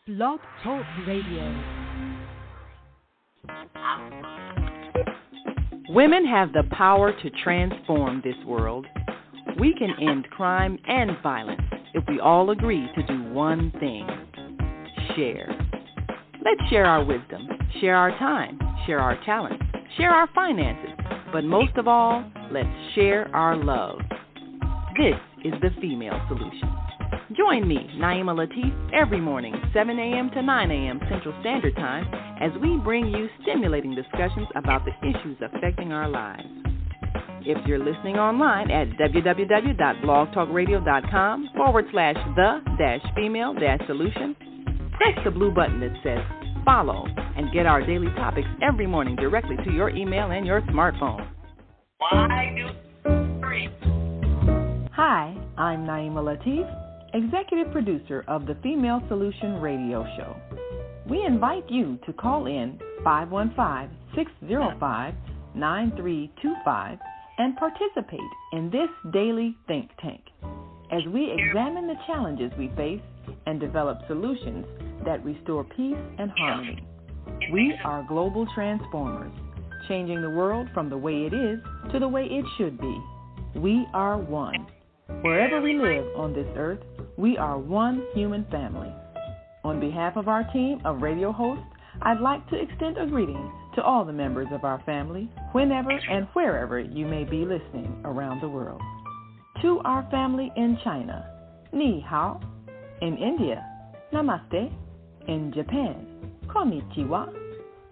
Blog Talk Radio. Women have the power to transform this world. We can end crime and violence if we all agree to do one thing: share. Let's share our wisdom, share our time, share our talents, share our finances, but most of all, let's share our love. This is the Female Solution. Join me, Naimah Latif, every morning, 7 a.m. to 9 a.m. Central Standard Time, as we bring you stimulating discussions about the issues affecting our lives. If you're listening online at www.blogtalkradio.com/the-female-solution, press the blue button that says follow and get our daily topics every morning directly to your email and your smartphone. Hi, I'm Naimah Latif, Executive Producer of the Female Solution Radio Show. We invite you to call in 515-605-9325 and participate in this daily think tank as we examine the challenges we face and develop solutions that restore peace and harmony. We are global transformers, changing the world from the way it is to the way it should be. We are one. Wherever we live on this earth, we are one human family. On behalf of our team of radio hosts, I'd like to extend a greeting to all the members of our family, whenever and wherever you may be listening around the world. To our family in China, Ni Hao. In India, Namaste. In Japan, Konnichiwa.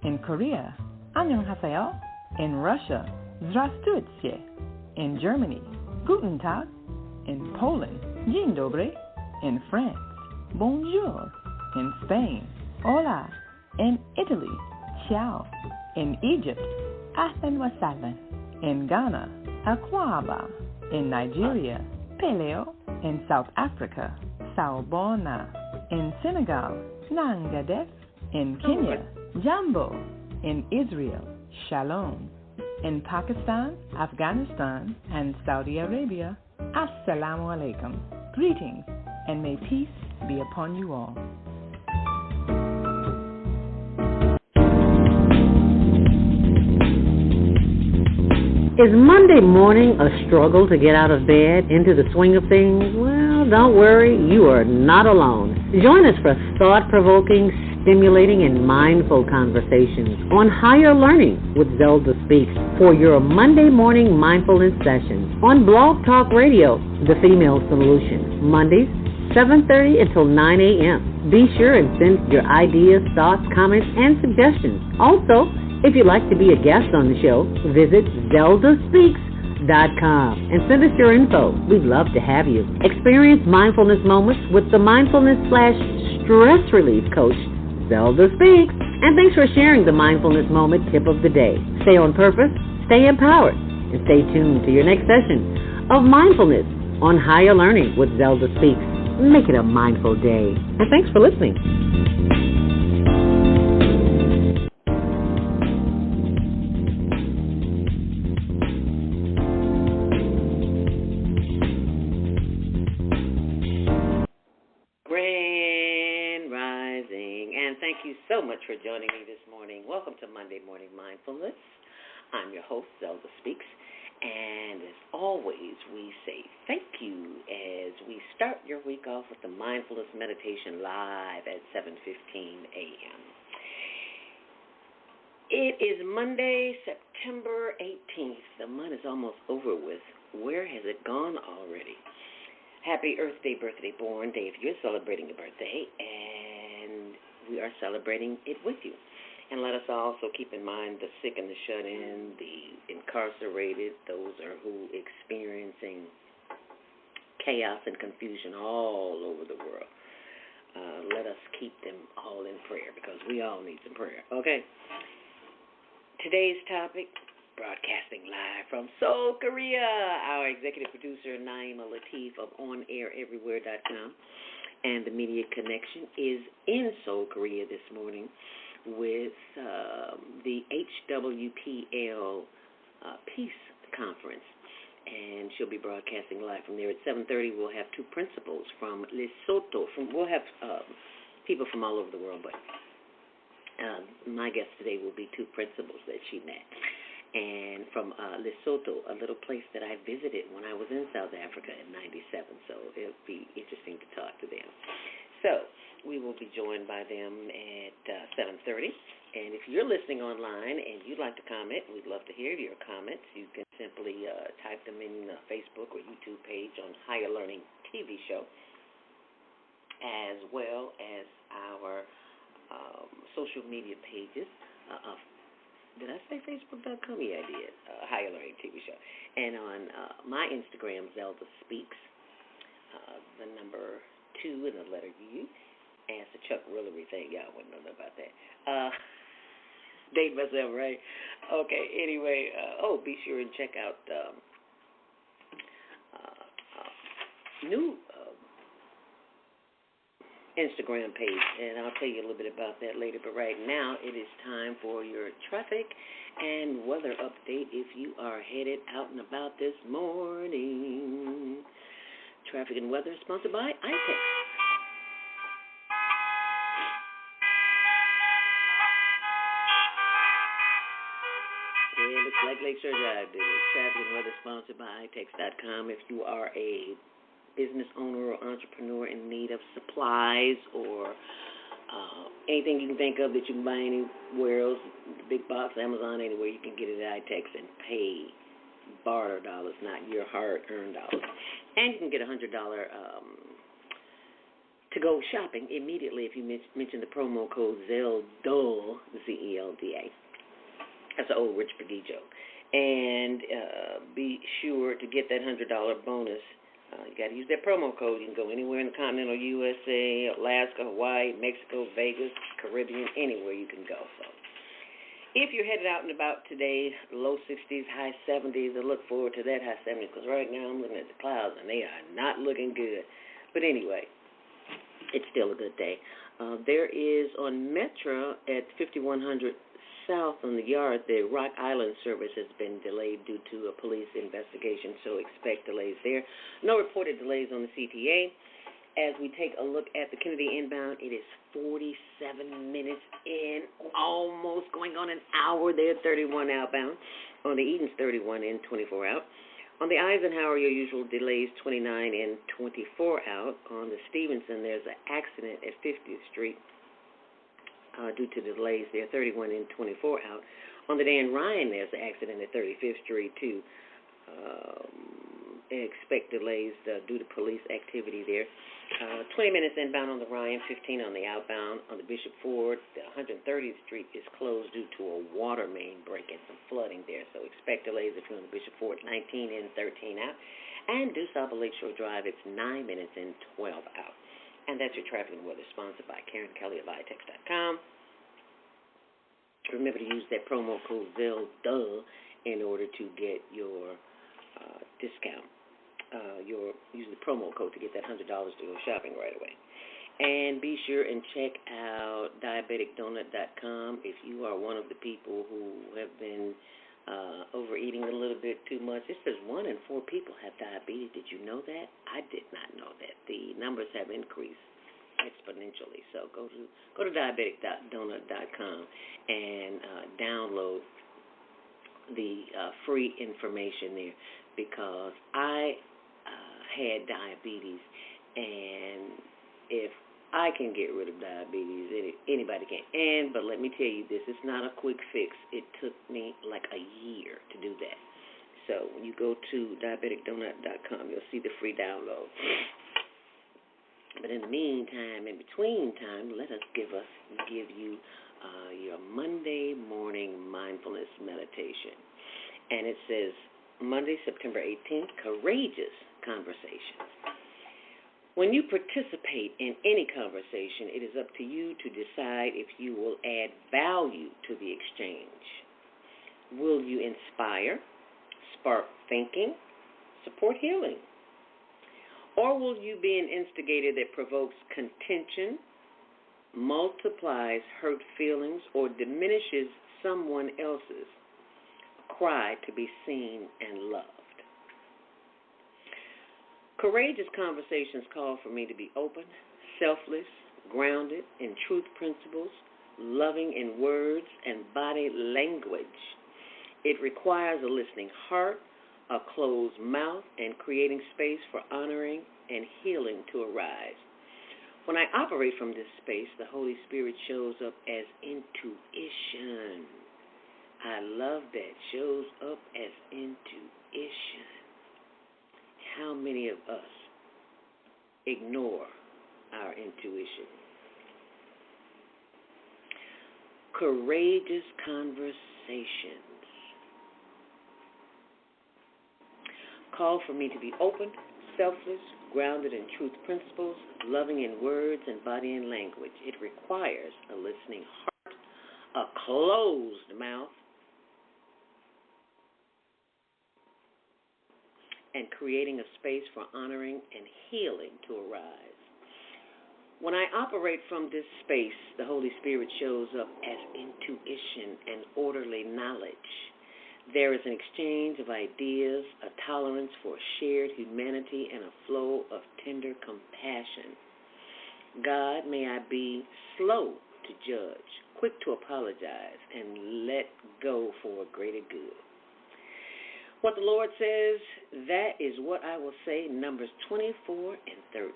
In Korea, Annyeonghaseyo. In Russia, Здравствуйте. In Germany, Guten Tag. In Poland, Dzień dobry. In France, Bonjour. In Spain, Hola. In Italy, Ciao. In Egypt, Ahlan wa sahlan. In Ghana, Akwaba. In Nigeria, Peleo. In South Africa, Sawubona. In Senegal, Nangadef. In Kenya, Jambo. In Israel, Shalom. In Pakistan, Afghanistan, and Saudi Arabia, Assalamu alaikum. Greetings, and may peace be upon you all. Is Monday morning a struggle to get out of bed, into the swing of things? Well, don't worry, you are not alone. Join us for thought-provoking, stimulating, and mindful conversations on higher learning with Zelda Speaks for your Monday morning mindfulness sessions on Blog Talk Radio, The Female Solution, Mondays, 7:30 until 9 a.m. Be sure and send your ideas, thoughts, comments, and suggestions. Also, if you'd like to be a guest on the show, visit ZeldaSpeaks.com and send us your info. We'd love to have you. Experience mindfulness moments with the mindfulness/stress relief coach, Zelda Speaks. And thanks for sharing the mindfulness moment tip of the day. Stay on purpose, stay empowered, and stay tuned to your next session of mindfulness on Higher Learning with Zelda Speaks. Make it a mindful day. And thanks for listening. Thank you so much for joining me this morning. Welcome to Monday Morning Mindfulness. I'm your host, Zelda Speaks, and as always, we say thank you as we start your week off with the Mindfulness Meditation live at 7:15 a.m. It is Monday, September 18th. The month is almost over with. Where has it gone already? Happy Earth Day, birthday born day if you're celebrating a birthday, and we are celebrating it with you. And let us also keep in mind the sick and the shut-in, the incarcerated, those are who experiencing chaos and confusion all over the world. Let us keep them all in prayer because we all need some prayer, okay? Today's topic, broadcasting live from Seoul, Korea. Our executive producer, Naimah Latif of OnAirEverywhere.com. And the media connection is in Seoul, Korea this morning with the HWPL Peace Conference. And she'll be broadcasting live from there at 7:30. We'll have two principals from Lesotho. We'll have people from all over the world, but my guest today will be two principals that she met. And from Lesotho, a little place that I visited when I was in South Africa in 97. So it'll be interesting to talk to them. So we will be joined by them at 7:30. And if you're listening online and you'd like to comment, we'd love to hear your comments. You can simply type them in the Facebook or YouTube page on Higher Learning TV show, as well as our social media pages of, did I say Facebook.com? Yeah, I did. Higher Learning TV show. And on my Instagram, Zelda Speaks, the number 2 and the letter U. And it's a Chuck Willery thing. Y'all wouldn't know about that. Date myself, right? Okay, anyway. Be sure and check out new Instagram page, and I'll tell you a little bit about that later. But right now, it is time for your traffic and weather update if you are headed out and about this morning. Traffic and weather sponsored by iTex. Yeah, looks like Lakeshore Drive did it. Traffic and weather sponsored by iTex.com. If you are a business owner or entrepreneur in need of supplies or anything you can think of that you can buy anywhere else, big box, Amazon, anywhere, you can get it at iTex and pay barter dollars, not your hard-earned dollars. And you can get a $100 to go shopping immediately if you mention the promo code ZELDA, Z-E-L-D-A. That's an old Rich McGee joke. And be sure to get that $100 bonus. You got to use that promo code. You can go anywhere in the continental USA, Alaska, Hawaii, Mexico, Vegas, Caribbean, anywhere you can go. So if you're headed out and about today, low 60s, high 70s, I look forward to that high 70s because right now I'm looking at the clouds and they are not looking good. But anyway, it's still a good day. There is on Metro at 5100 South on the Yard, the Rock Island service has been delayed due to a police investigation, so expect delays there. No reported delays on the CTA. As we take a look at the Kennedy inbound, it is 47 minutes in, almost going on an hour there, 31 outbound. On the Edens, 31 in, 24 out. On the Eisenhower, your usual delays, 29 in, 24 out. On the Stevenson, there's an accident at 50th Street. Due to delays there, 31 in, 24 out. On the Dan Ryan, there's an accident at 35th Street, too. Expect delays due to police activity there. 20 minutes inbound on the Ryan, 15 on the outbound. On the Bishop Ford, the 130th Street is closed due to a water main break and some flooding there. So expect delays if you're on the Bishop Ford, 19 in, 13 out. And due south of Lakeshore Drive, it's 9 minutes in, 12 out. And that's your traffic and weather, sponsored by Karen Kelly of iTex.com. Remember to use that promo code ZELDA in order to get your discount. Use the promo code to get that $100 to go shopping right away. And be sure and check out diabeticdonut.com if you are one of the people who have been overeating a little bit too much. It says 1 in 4 people have diabetes. Did you know that? I did not know that. The numbers have increased exponentially. So go to diabeticdonut.com and download the free information there, because I had diabetes, and if I can get rid of diabetes, anybody can. But let me tell you this, it's not a quick fix. It took me like a year to do that. So when you go to diabeticdonut.com, you'll see the free download. But in the meantime, in between time, let us give you your Monday morning mindfulness meditation. And it says, Monday, September 18th, courageous conversations. When you participate in any conversation, it is up to you to decide if you will add value to the exchange. Will you inspire, spark thinking, support healing? Or will you be an instigator that provokes contention, multiplies hurt feelings, or diminishes someone else's cry to be seen and loved? Courageous conversations call for me to be open, selfless, grounded in truth principles, loving in words and body language. It requires a listening heart, a closed mouth, and creating space for honoring and healing to arise. When I operate from this space, the Holy Spirit shows up as intuition. I love that. Shows up as intuition. How many of us ignore our intuition? Courageous conversations call for me to be open, selfless, grounded in truth principles, loving in words and body and language. It requires a listening heart, a closed mouth, and creating a space for honoring and healing to arise. When I operate from this space, the Holy Spirit shows up as intuition and orderly knowledge. There is an exchange of ideas, a tolerance for shared humanity, and a flow of tender compassion. God, may I be slow to judge, quick to apologize, and let go for a greater good. What the Lord says, that is what I will say, Numbers 24 and 13.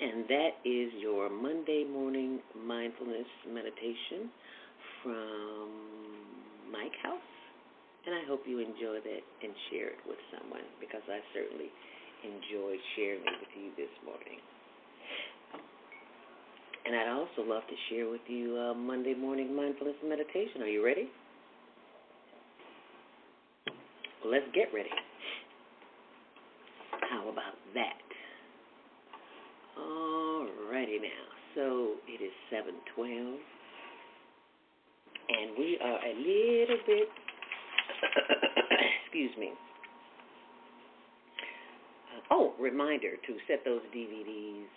And that is your Monday morning mindfulness meditation from Mike House. And I hope you enjoy that and share it with someone, because I certainly enjoyed sharing it with you this morning. And I'd also love to share with you a Monday morning mindfulness meditation. Are you ready? Well, let's get ready. How about that? All righty now. So it is 7:12. And we are a little bit, excuse me. Reminder to set those DVDs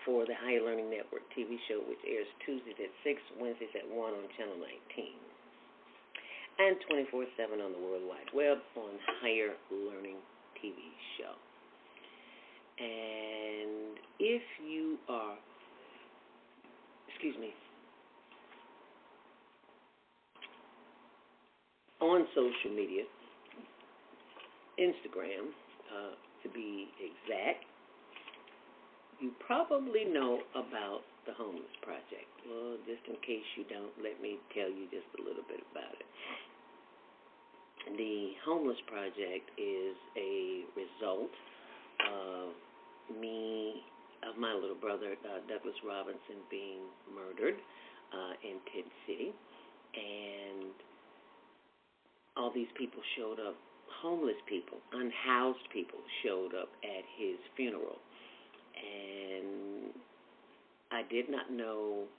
for the Higher Learning Network TV show, which airs Tuesdays at 6, Wednesdays at 1 on Channel 19. And 24/7 on the World Wide Web on Higher Learning TV show. And if you are, on social media, Instagram, to be exact, you probably know about the Homeless Project. Well, just in case you don't, let me tell you just a little bit about it. The Homeless Project is a result of my little brother, Douglas Robinson, being murdered in Tent City. And all these people showed up, homeless people, unhoused people showed up at his funeral. And I did not know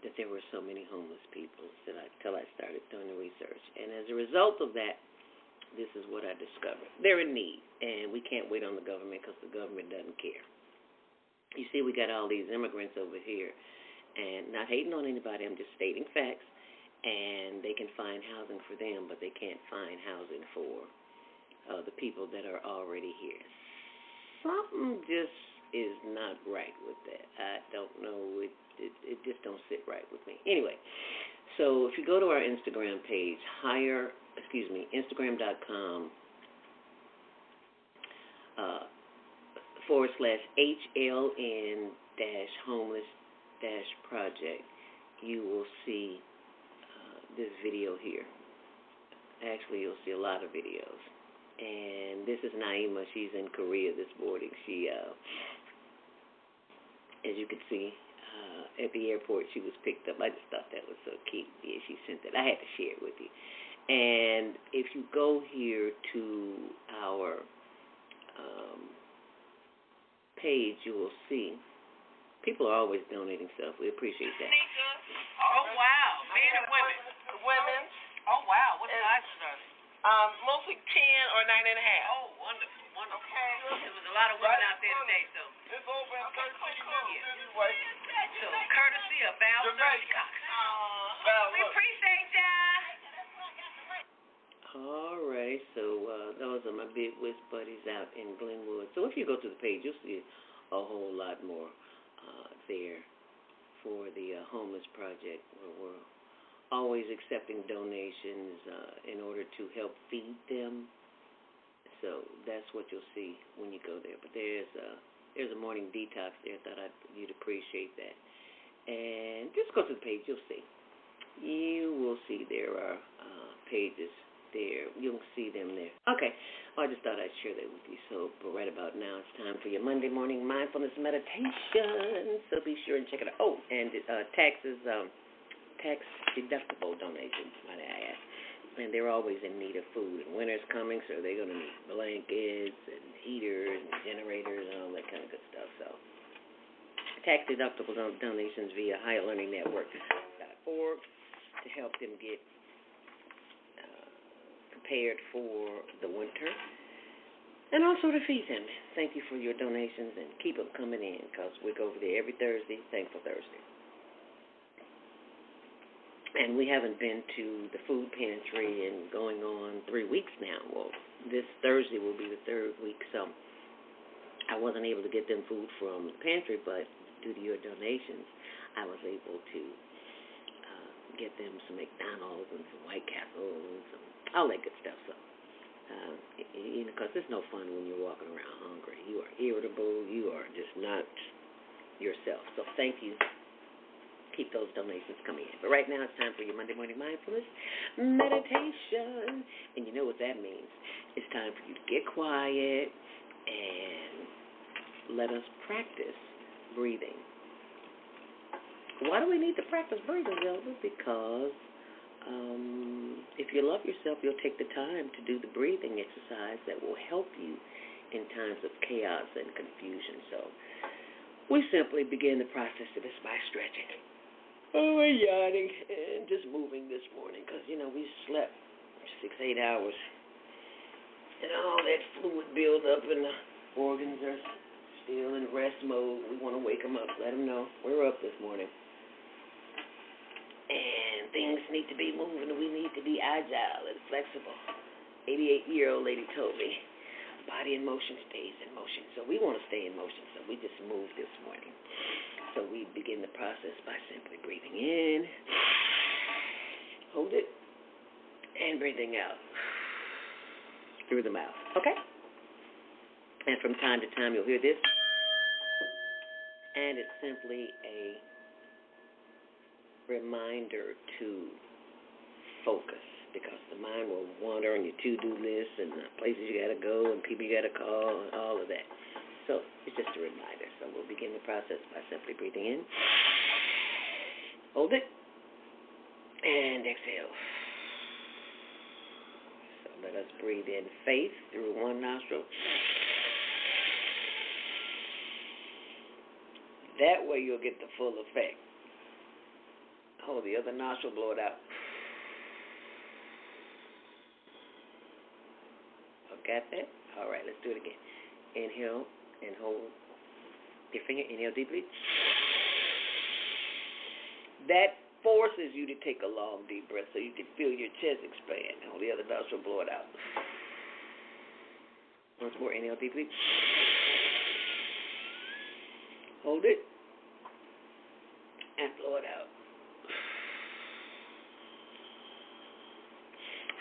that there were so many homeless people until I started doing the research. And as a result of that, this is what I discovered. They're in need, and we can't wait on the government because the government doesn't care. You see, we got all these immigrants over here, and not hating on anybody, I'm just stating facts, and they can find housing for them, but they can't find housing for the people that are already here. Something just is not right with that. I don't know. It just don't sit right with me. Anyway, so if you go to our Instagram page, Instagram.com /HLN-homeless-project, you will see this video here. Actually, you'll see a lot of videos. And this is Naimah. She's in Korea this morning. She, as you can see, at the airport, she was picked up. I just thought that was so cute. Yeah, she sent that. I had to share it with you. And if you go here to our page, you will see people are always donating stuff. We appreciate that. Oh, wow. Men and women? Women. Oh, wow. What sizes are they? Mostly 10 or 9.5. Oh, wonderful, wonderful. Okay. There was a lot of women out there today, so. It's over in 13 minutes anyway. So, courtesy of Val Cox. We appreciate ya. All right, so those are my Big Wiz buddies out in Glenwood. So if you go to the page, you'll see a whole lot more there for the homeless project, where we're always accepting donations in order to help feed them. So that's what you'll see when you go there. But there's a morning detox there. I thought you'd appreciate that. And just go to the page, you'll see. You will see there are pages there. You'll see them there. Okay. Well, I just thought I'd share that with you. So right about now, it's time for your Monday morning mindfulness meditation. So be sure and check it out. Oh, and tax-deductible donations, might I add. And they're always in need of food. And winter's coming, so they're going to need blankets and heaters and generators and all that kind of good stuff. So tax-deductible donations via higherlearningnetwork.org to help them get prepared for the winter, and also to feed them. Thank you for your donations, and keep them coming in, because we go over there every Thursday, Thankful Thursday. And we haven't been to the food pantry in going on 3 weeks now. Well, this Thursday will be the third week, so I wasn't able to get them food from the pantry, but due to your donations, I was able to get them some McDonald's and some White Castle and some all that good stuff. So, because it's no fun when you're walking around hungry. You are irritable. You are just not yourself. So thank you. Keep those donations coming in. But right now it's time for your Monday morning mindfulness meditation. And you know what that means. It's time for you to get quiet and let us practice breathing. Why do we need to practice breathing, Zelda? Because if you love yourself, you'll take the time to do the breathing exercise that will help you in times of chaos and confusion. So we simply begin the process of this by stretching. Oh, we're yawning and just moving this morning because, we slept 6-8 hours. And all that fluid builds up and the organs are still in rest mode. We want to wake them up, let them know we're up this morning. And things need to be moving. We need to be agile and flexible. 88-year-old lady told me, body in motion stays in motion. So we want to stay in motion. So we just moved this morning. So we begin the process by simply breathing in, hold it, and breathing out through the mouth. Okay? And from time to time you'll hear this. And it's simply a reminder to focus, because the mind will wander on your to-do list and the places you got to go and people you got to call and all of that. So it's just a reminder. So we'll begin the process by simply breathing in, hold it, and exhale. So let us breathe in faith through one nostril. That way you'll get the full effect. Hold the other nostril, blow it out. Got that? All right, let's do it again. Inhale and hold your finger. Inhale deeply. That forces you to take a long, deep breath so you can feel your chest expand. Hold the other nostril, blow it out. Once more, inhale deeply. Hold it and blow it out.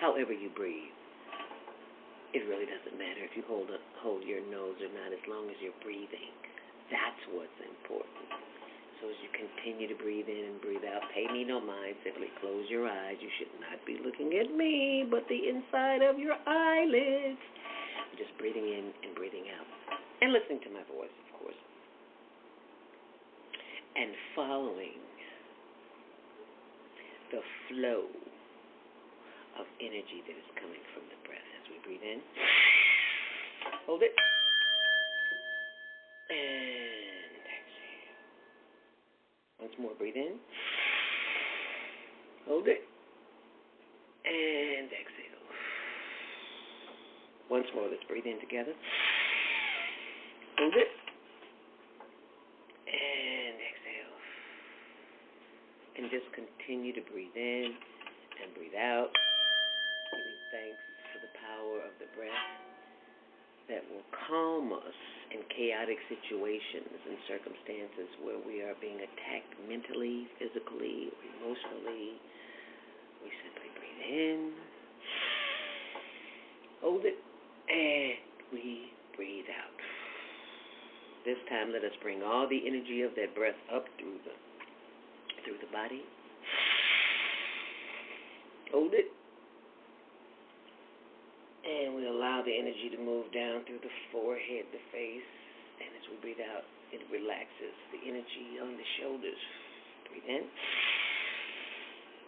However you breathe, it really doesn't matter if you hold your nose or not, as long as you're breathing. That's what's important. So as you continue to breathe in and breathe out, pay me no mind. Simply close your eyes. You should not be looking at me, but the inside of your eyelids. Just breathing in and breathing out. And listening to my voice, of course. And following the flow of energy that is coming from the breath as we breathe in. Hold it. And exhale. Once more, breathe in. Hold it. And exhale. Once more, let's breathe in together. Hold it. And exhale. And just continue to breathe in and breathe out. Giving thanks for the power of the breath that will calm us in chaotic situations and circumstances where we are being attacked mentally, physically, or emotionally. We simply breathe in, hold it, and we breathe out. This time, let us bring all the energy of that breath up through the body. Hold it. And we allow the energy to move down through the forehead, the face. And as we breathe out, it relaxes the energy on the shoulders. Breathe in.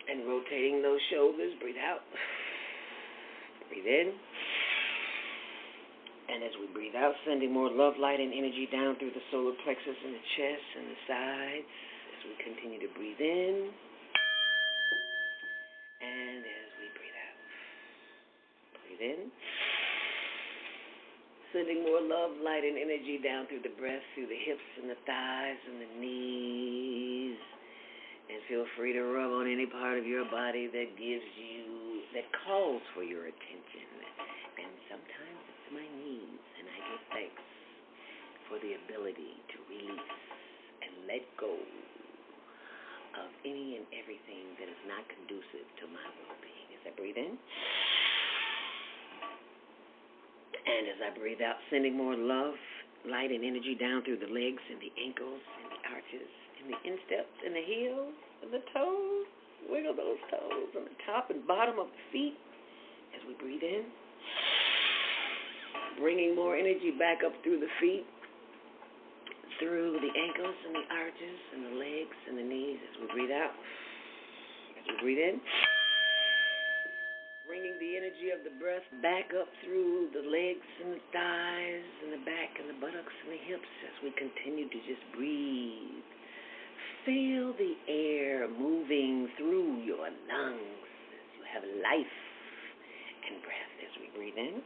And rotating those shoulders, breathe out. Breathe in. And as we breathe out, sending more love, light, and energy down through the solar plexus and the chest and the sides. As we continue to breathe in. And as we breathe out. Breathe in. Sending more love, light, and energy down through the breath, through the hips and the thighs and the knees. And feel free to rub on any part of your body that calls for your attention. And sometimes it's my knees, and I give thanks for the ability to release and let go of any and everything that is not conducive to my well-being. As I breathe in, and as I breathe out, sending more love, light, and energy down through the legs and the ankles and the arches and the insteps and the heels and the toes. Wiggle those toes on the top and bottom of the feet as we breathe in. Bringing more energy back up through the feet, through the ankles and the arches and the legs and the knees as we breathe out. As we breathe in. Bringing the energy of the breath back up through the legs and the thighs and the back and the buttocks and the hips as we continue to just breathe. Feel the air moving through your lungs as you have life and breath as we breathe in.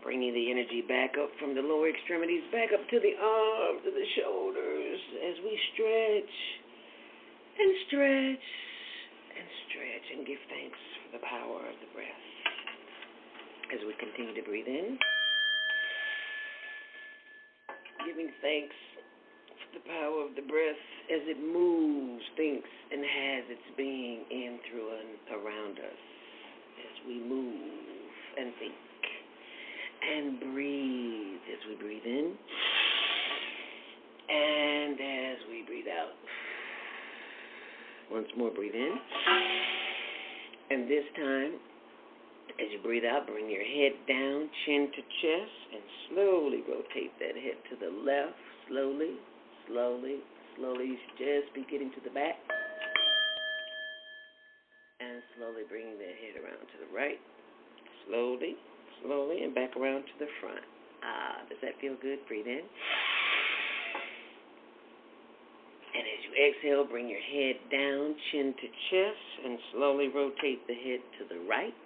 Bringing the energy back up from the lower extremities, back up to the arms and the shoulders as we stretch and stretch and stretch and give thanks for the power of the breath. As we continue to breathe in, giving thanks for the power of the breath as it moves, thinks, and has its being in, through, and around us. As we move and think and breathe as we breathe in and as we breathe out. Once more, breathe in. And this time, as you breathe out, bring your head down, chin to chest, and slowly rotate that head to the left. Slowly, slowly, slowly. You should just be getting to the back. And slowly bringing that head around to the right. Slowly, slowly, and back around to the front. Does that feel good? Breathe in. And as you exhale, bring your head down, chin to chest, and slowly rotate the head to the right.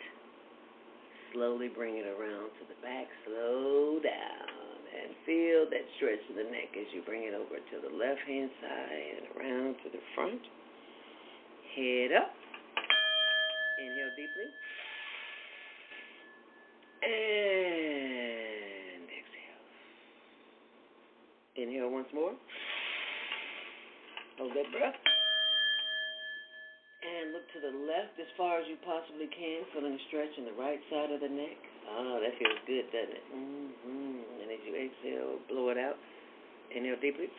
Slowly bring it around to the back. Slow down and feel that stretch in the neck as you bring it over to the left-hand side and around to the front. Head up. Inhale deeply. And exhale. Inhale once more. Hold that breath. And look to the left as far as you possibly can, feeling a stretch in the right side of the neck. That feels good, doesn't it? And as you exhale, blow it out. Inhale deeply.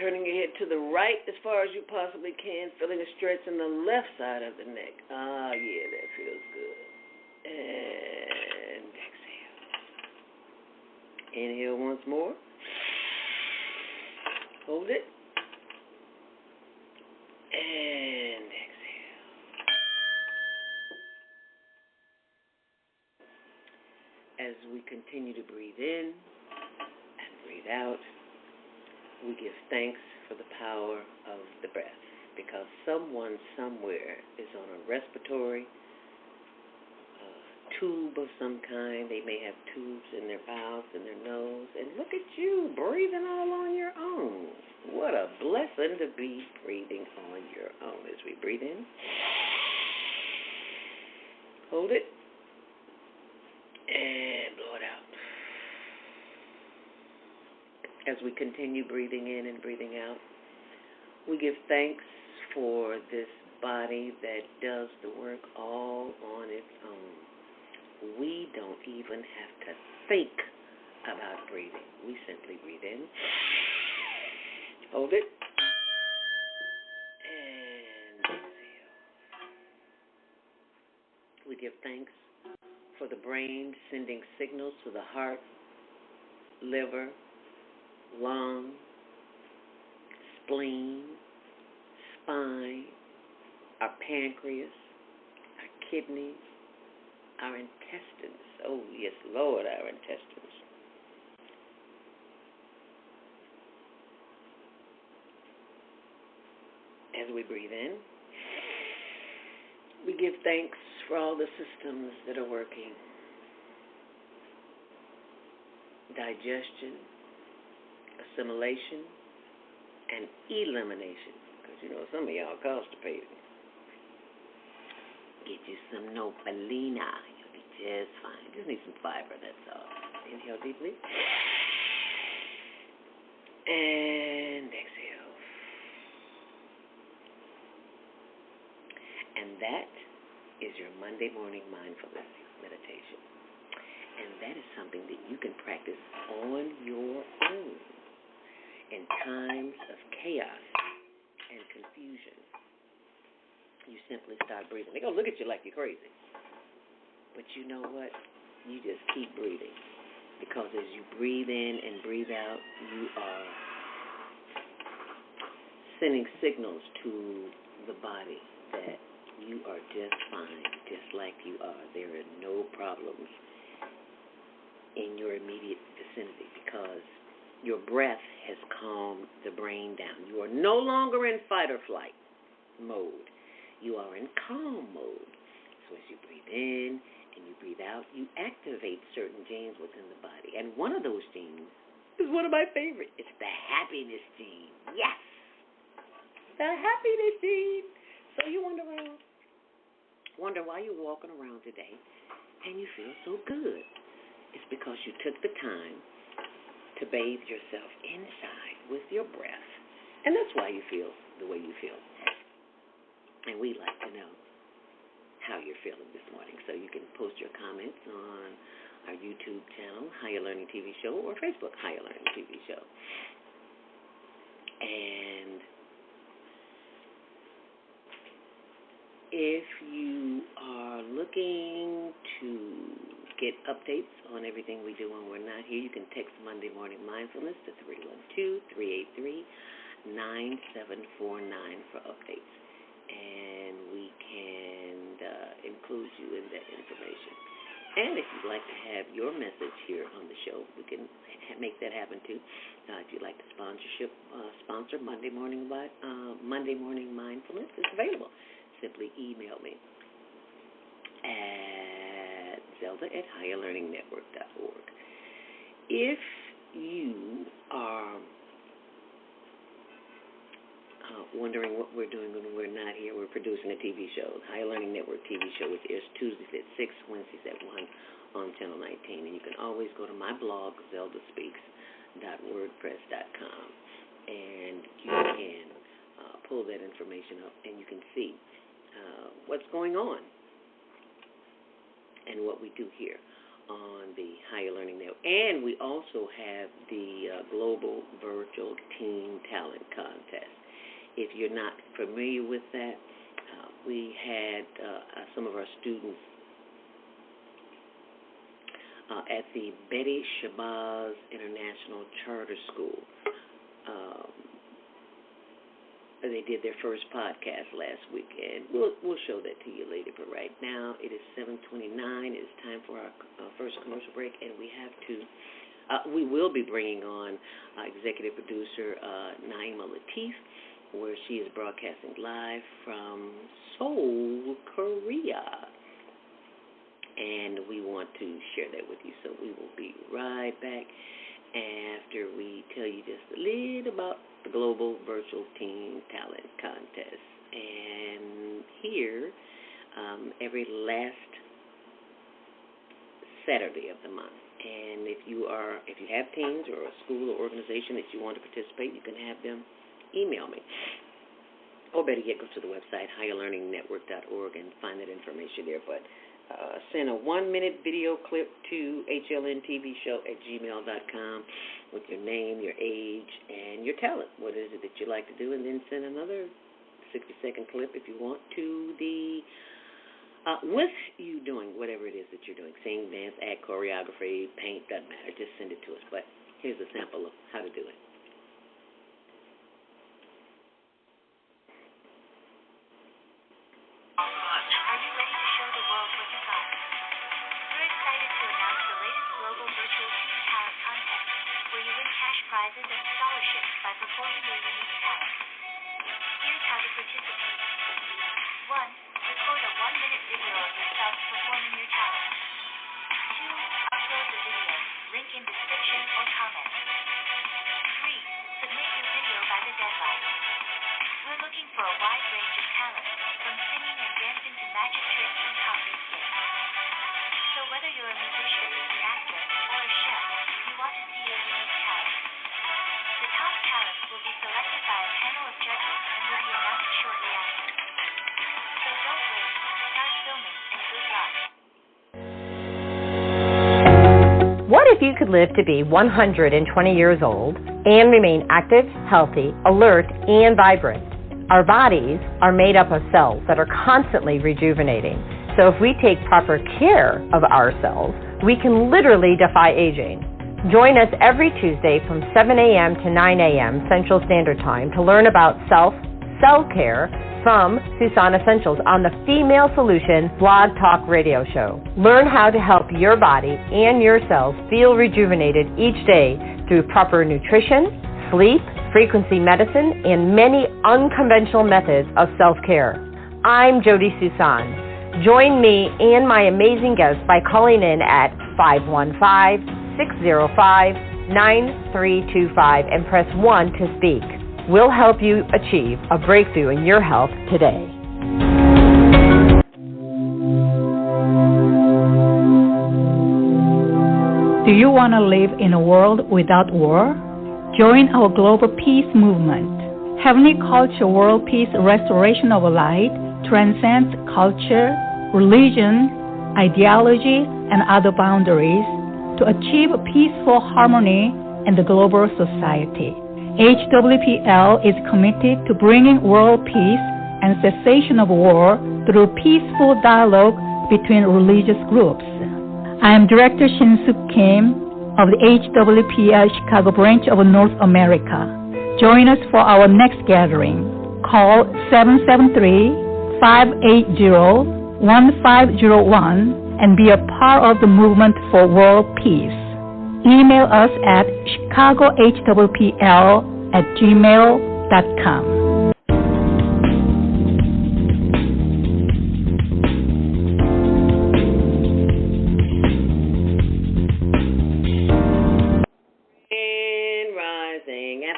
Turning your head to the right as far as you possibly can, feeling a stretch in the left side of the neck. Yeah, that feels good. And exhale. Inhale once more. Hold it. And exhale. As we continue to breathe in and breathe out, we give thanks for the power of the breath, because someone somewhere is on a respiratory tube of some kind. They may have tubes in their mouth and their nose, and look at you breathing all on your own. What a blessing to be breathing on your own. As we breathe in, hold it, as we continue breathing in and breathing out, we give thanks for this body that does the work all on its own. We don't even have to think about breathing. We simply breathe in, hold it, and exhale. We give thanks for the brain sending signals to the heart, liver, lung, spleen, spine, our pancreas, our kidneys, our intestines. Oh, yes, Lord, our intestines. As we breathe in, we give thanks for all the systems that are working. Digestion, assimilation, and elimination. Because, some of y'all constipated. Get you some nopalina. You'll be just fine. Just need some fiber, that's all. Inhale deeply. And exhale. And that is your Monday morning mindfulness meditation. And that is something that you can practice on your own in times of chaos and confusion. You simply start breathing. They're going to look at you like you're crazy. But you know what? You just keep breathing. Because as you breathe in and breathe out, you are sending signals to the body that you are just fine, just like you are. There are no problems in your immediate vicinity because your breath has calmed the brain down. You are no longer in fight or flight mode. You are in calm mode. So as you breathe in and you breathe out, you activate certain genes within the body. And one of those genes is one of my favorites. It's the happiness gene. Yes! The happiness gene. So you wonder why you're walking around today and you feel so good. It's because you took the time to bathe yourself inside with your breath. And that's why you feel the way you feel. And we'd like to know how you're feeling this morning. So you can post your comments on our YouTube channel, Higher Learning TV Show, or Facebook, Higher Learning TV Show. And if you are looking to get updates on everything we do when we're not here, you can text Monday Morning Mindfulness to 312-383-9749 for updates. And we can include you in that information. And if you'd like to have your message here on the show, we can make that happen too. If you'd like to sponsor Monday Morning Mindfulness, it's available. Simply email me at zelda@higherlearningnetwork.org. If you are wondering what we're doing when we're not here, we're producing a TV show, Higher Learning Network TV show, which airs Tuesdays at 6, Wednesdays at 1 on Channel 19. And you can always go to my blog, zeldaspeaks.wordpress.com, and you can pull that information up, and you can see what's going on and what we do here on the Higher Learning Network. And we also have the Global Virtual Teen Talent Contest. If you're not familiar with that, we had some of our students at the Betty Shabazz International Charter School. They did their first podcast last week, and we'll show that to you later. But right now, it is 7:29. It is time for our first commercial break, and we will be bringing on executive producer Naimah Latif, where she is broadcasting live from Seoul, Korea. And we want to share that with you, so we will be right back after we tell you just a little about the Global Virtual Teen Talent Contest. And here, every last Saturday of the month, And if you have teens or a school or organization that you want to participate, you can have them email me. Or better yet, go to the website, higherlearningnetwork.org, and find that information there. But send a 1-minute video clip to hlntvshow@gmail.com with your name, your age, and your talent. What is it that you like to do? And then send another 60-second clip if you want to the with you doing whatever it is that you're doing, sing, dance, act, choreography, paint, doesn't matter. Just send it to us. But here's a sample of how to do it. Prizes and scholarships by performing your unique talent. Here's how to participate. 1. Record a 1-minute video of yourself performing your talent. 2. Upload the video, link in description or comment. 3. Submit your video by the deadline. We're looking for a wide range of talent, from singing and dancing to magic tricks and comedy skits. So whether you're a musician, an actor, or a chef, we want to see your unique talent. The top talents will be selected by a panel of judges and will be announced shortly after. So don't wait, start filming, and good luck. What if you could live to be 120 years old and remain active, healthy, alert, and vibrant? Our bodies are made up of cells that are constantly rejuvenating. So if we take proper care of our cells, we can literally defy aging. Join us every Tuesday from 7 a.m. to 9 a.m. Central Standard Time to learn about self-care from Susan Essentials on the Female Solution Blog Talk Radio Show. Learn how to help your body and your cells feel rejuvenated each day through proper nutrition, sleep, frequency medicine, and many unconventional methods of self-care. I'm Jody Susan. Join me and my amazing guests by calling in at 515-605-9325 and press 1 to speak. We'll help you achieve a breakthrough in your health today. Do you want to live in a world without war? Join our global peace movement. Heavenly Culture World Peace Restoration of Light transcends culture, religion, ideology, and other boundaries to achieve peaceful harmony in the global society. HWPL is committed to bringing world peace and cessation of war through peaceful dialogue between religious groups. I am Director Shin-Suk Kim of the HWPL Chicago branch of North America. Join us for our next gathering. Call 773-580-1501 and be a part of the movement for world peace. Email us at chicagohwpl@gmail.com.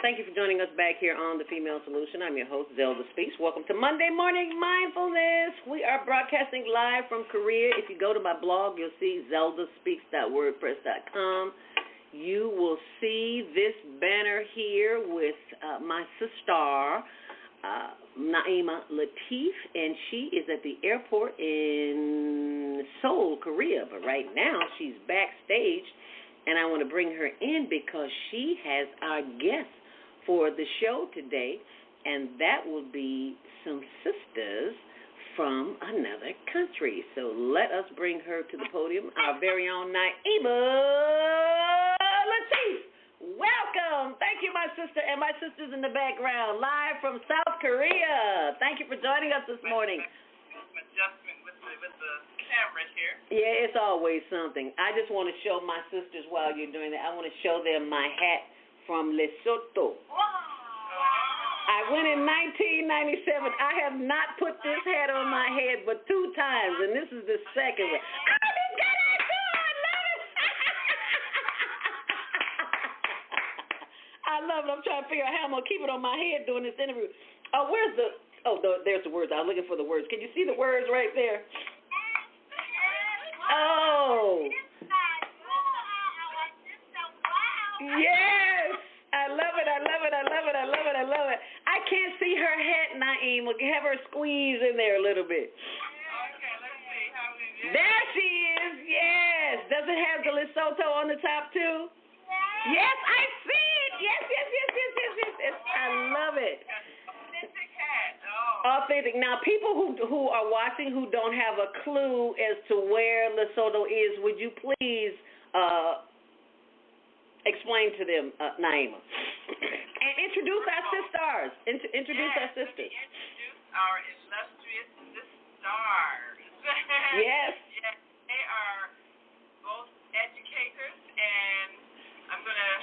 Thank you for joining us back here on The Female Solution. I'm your host, Zelda Speaks. Welcome to Monday Morning Mindfulness. We are broadcasting live from Korea. If you go to my blog, you'll see zeldaspeaks.wordpress.com. You will see this banner here with my sister, Naimah Latif, and she is at the airport in Seoul, Korea. But right now, she's backstage, and I want to bring her in because she has our guest for the show today, and that will be some sisters from another country. So let us bring her to the podium, our very own Naimah Latif. Welcome. Thank you, my sister, and my sisters in the background, live from South Korea. Thank you for joining us this morning. Adjustment with the camera here. Yeah, it's always something. I just want to show my sisters while you're doing that. I want to show them my hat from Lesotho. I went in 1997. I have not put this hat on my head but 2 times, and this is the second one. I just got it too. I love it. I love it. I'm trying to figure out how I'm going to keep it on my head doing this interview. Oh, there's the words. I was looking for the words. Can you see the words right there? Oh. I can't see her head, Naimah. Have her squeeze in there a little bit. Okay, let's see how we do. There she is. Yes. Does it have the Lesotho on the top too? Yes, I see it. Yes. I love it. Authentic hat. Authentic. Now, people who are watching who don't have a clue as to where Lesotho is, would you please explain to them, Naimah, and introduce our sisters. Introduce our sisters. Introduce our illustrious sisters. Yes. Yes, they are both educators, and I'm going to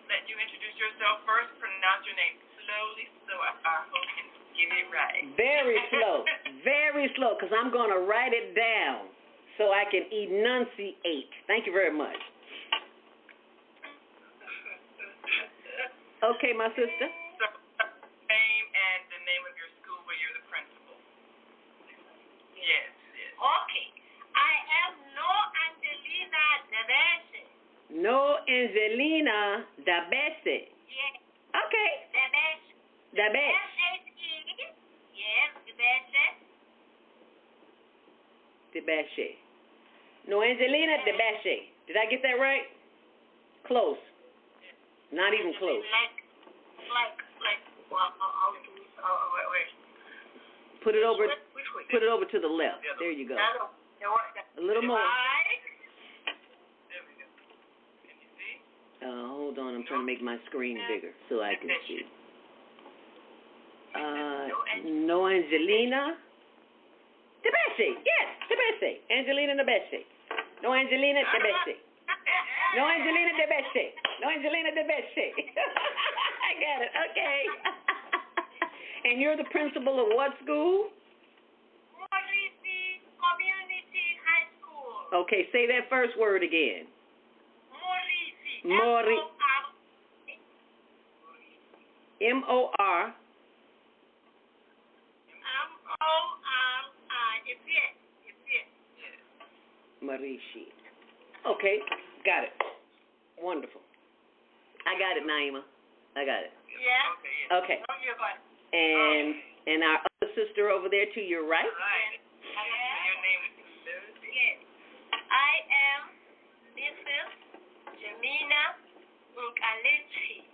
let you introduce yourself first. Pronounce your name slowly so I hope can get it right. Very slow, because I'm going to write it down so I can enunciate. Thank you very much. Okay, my sister. So, name and the name of your school where you're the principal. Yes. Okay. I am Angelina Debese. No Angelina Debese. Yes. Okay. Debese. Debese. S-H-E. Yes, Debese. Debese. No Angelina Debese. Did I get that right? Close. Not even close. Wait. Put it over. Which way? Put it over to the left. There you go. A little more. There we go. Can you see? Hold on. I'm trying to make my screen bigger so I can see. No Angelina Debese. Yes, Debese. Angelina Debese. No Angelina Debese. No Angelina Debese. No Angelina Debese. I got it. Okay. And you're the principal of what school? Morisi Community High School. Okay, say that first word again. Morisi. M-O-R. Marishi. Okay, got it. Wonderful. I got it, Naimah. I got it. Yeah? Okay. Okay. And our other sister over there to your right? Right. Your name is Lucy. Yes. I am Mrs. Jamina Nkalichi.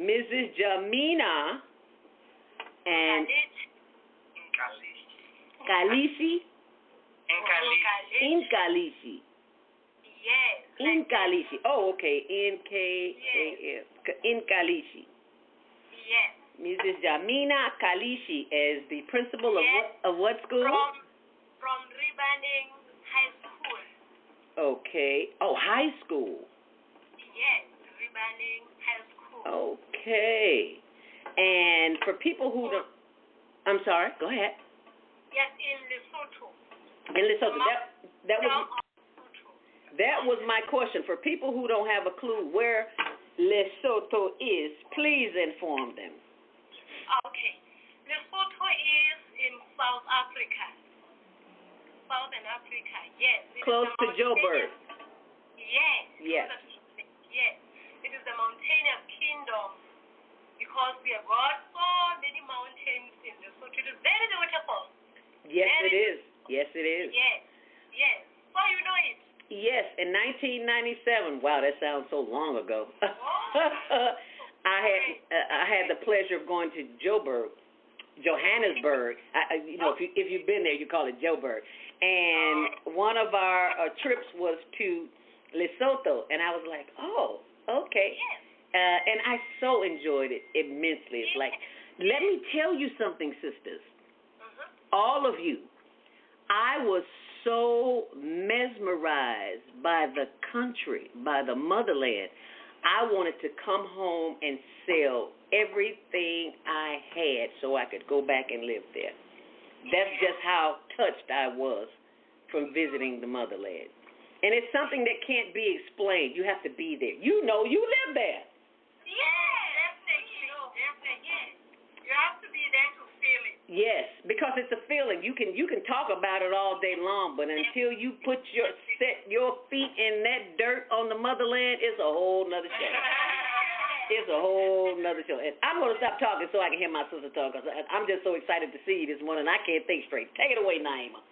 Mrs. Jamina and Nkalishi? Nkalishi. Yes. Nkalishi. Oh, okay. N-K-A-F. Nkalishi. Yes. Mrs. Jamina Kalishi as the principal of what school? From Ribaning High School. Okay. Oh, high school. Yes, Ribaning High School. Okay. And for people who don't, I'm sorry. Go ahead. Yes, in Lesotho. In Lesotho. That was my question. For people who don't have a clue where Lesotho is, please inform them. Okay. Lesotho is in South Africa. Southern Africa, yes. Close to Joburg. Yes. Yes. Yes. It is the mountainous kingdom because we have got so many mountains in Lesotho. It is very beautiful. Yes, it is. Yes, it is. Yes. Yes. So you know it. Yes, in 1997. Wow, that sounds so long ago. I had the pleasure of going to Johannesburg. If you've been there, you call it Joburg. And one of our trips was to Lesotho, and I was like, oh, okay. Yes. And I so enjoyed it immensely. It's like, let me tell you something, sisters. All of you. I was so mesmerized by the country, by the motherland. I wanted to come home and sell everything I had so I could go back and live there. That's just how touched I was from visiting the motherland. And it's something that can't be explained. You have to be there. You know, you live there. Yes, definitely. Yes. You have to be there to feel it. Yes, because it's a feeling. You can talk about it all day long, but until you set your feet in that dirt on the motherland, it's a whole nother show. It's a whole nother show. And I'm going to stop talking so I can hear my sister talk, because I'm just so excited to see you this morning. I can't think straight. Take it away, Naimah.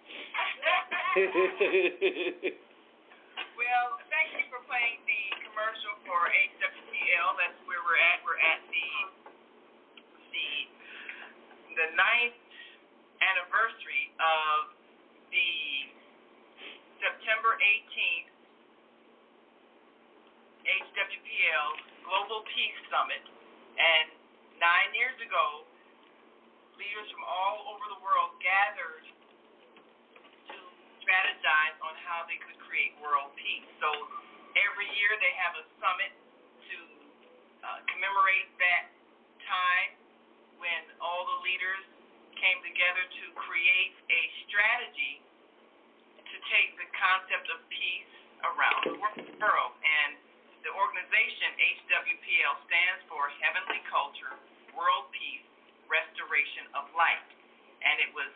Well, thank you for playing the commercial for HWPL. That's where we're at. We're at the 9th anniversary of the September 18th HWPL Global Peace Summit. And 9 years ago, leaders from all over the world gathered to strategize on how they could create world peace. So every year they have a summit to commemorate that time when all the leaders came together to create a strategy to take the concept of peace around the world. And the organization HWPL stands for Heavenly Culture, World Peace, Restoration of Light. And it was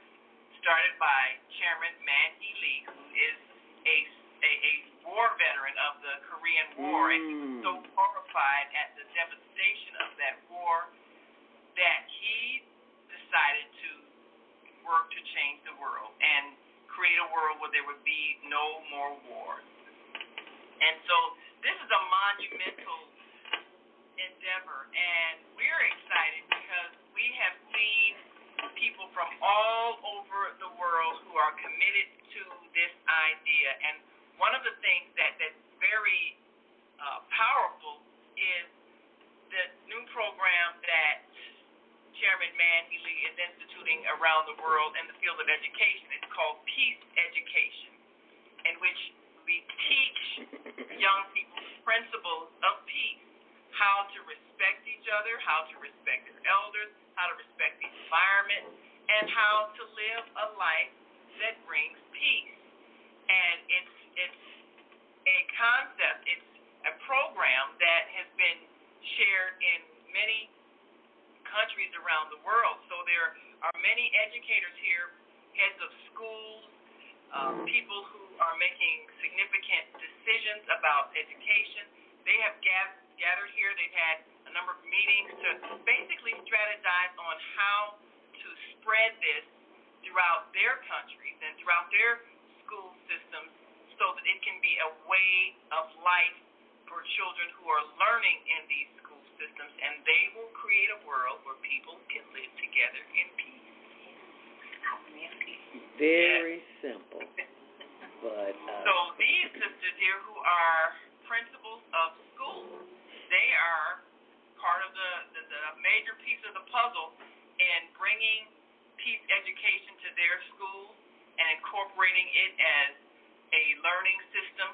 started by Chairman Man Lee, who is a war veteran of the Korean War, and he was so horrified at the devastation of that war that he decided to work to change the world and create a world where there would be no more war. And so this is a monumental endeavor, and we're excited because we have seen people from all over the world who are committed to this idea. And one of the things that's very powerful is the new program that Chairman Man Lee is instituting around the world in the field of education. It's called Peace Education, in which we teach young people the principles of peace, how to respect each other, how to respect their elders, how to respect the environment, and how to live a life that brings peace. And it's a concept, it's a program that has been shared in many countries around the world. So there are many educators here, heads of schools, people who are making significant decisions about education. They have gathered here. They've had a number of meetings to basically strategize on how to spread this throughout their countries and throughout their school systems so that it can be a way of life for children who are learning in these school systems, and they will create a world where people can live together in peace. Very simple. But so these sisters here who are principals of schools, they are part of the major piece of the puzzle in bringing peace education to their schools and incorporating it as a learning system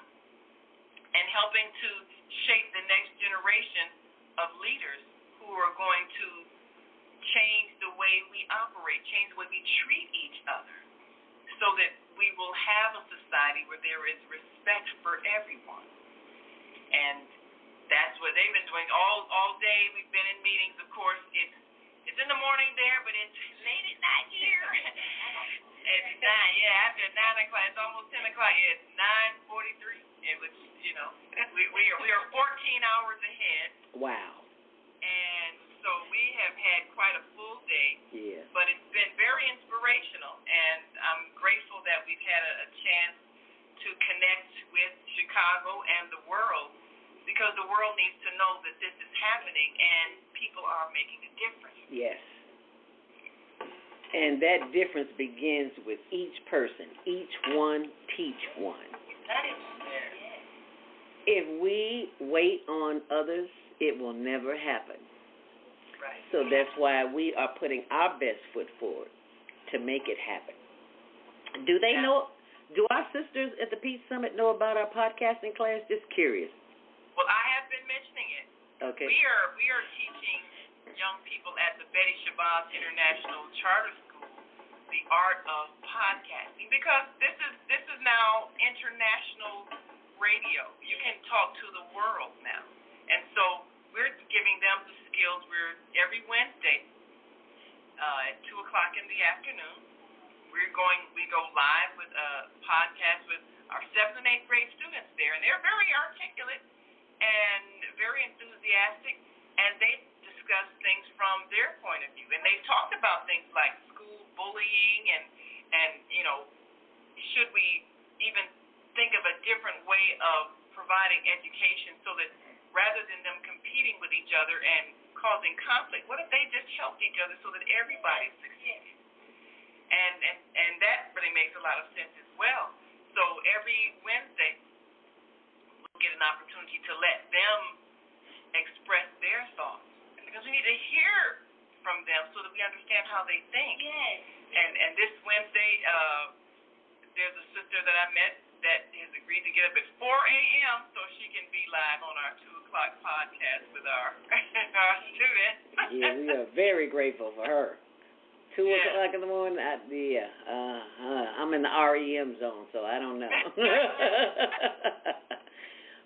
and helping to shape the next generation of leaders who are going to change the way we operate, change the way we treat each other, so that we will have a society where there is respect for everyone. And that's what they've been doing all day. We've been in meetings. Of course, it's in the morning there, but it's late at night here. It's 9, after 9 o'clock. It's almost 10 o'clock. It's 9:43. It was, we are 14 hours ahead. Wow. And so we have had quite a full day. Yeah. But it's been very inspirational, and I'm grateful that we've had a chance to connect with Chicago and the world, because the world needs to know that this is happening and people are making a difference. Yes. And that difference begins with each person. Each one, teach one. That is fair. If we wait on others, it will never happen. Right. So that's why we are putting our best foot forward to make it happen. Do they know? Do our sisters at the Peace Summit know about our podcasting class? Just curious. Well, I have been mentioning it. Okay. We are teaching young people at the Betty Shabazz International Charter School the art of podcasting, because this is now international radio. You can talk to the world now, and so we're giving them the skills. We're every Wednesday at 2 o'clock in the afternoon. We go live with a podcast with our 7th and 8th grade students there, and they're very articulate and very enthusiastic, and they discussed things from their point of view. And they talked about things like school bullying and should we even think of a different way of providing education so that rather than them competing with each other and causing conflict, what if they just helped each other so that everybody succeeds? And that really makes a lot of sense as well. So every Wednesday, we'll get an opportunity to let them express their thoughts. Because we need to hear from them so that we understand how they think. Yes. And this Wednesday, there's a sister that I met that has agreed to get up at 4 a.m. so she can be live on our 2 o'clock podcast with our students. Yeah, we are very grateful for her. 2 o'clock in the morning, I'm in the REM zone, so I don't know.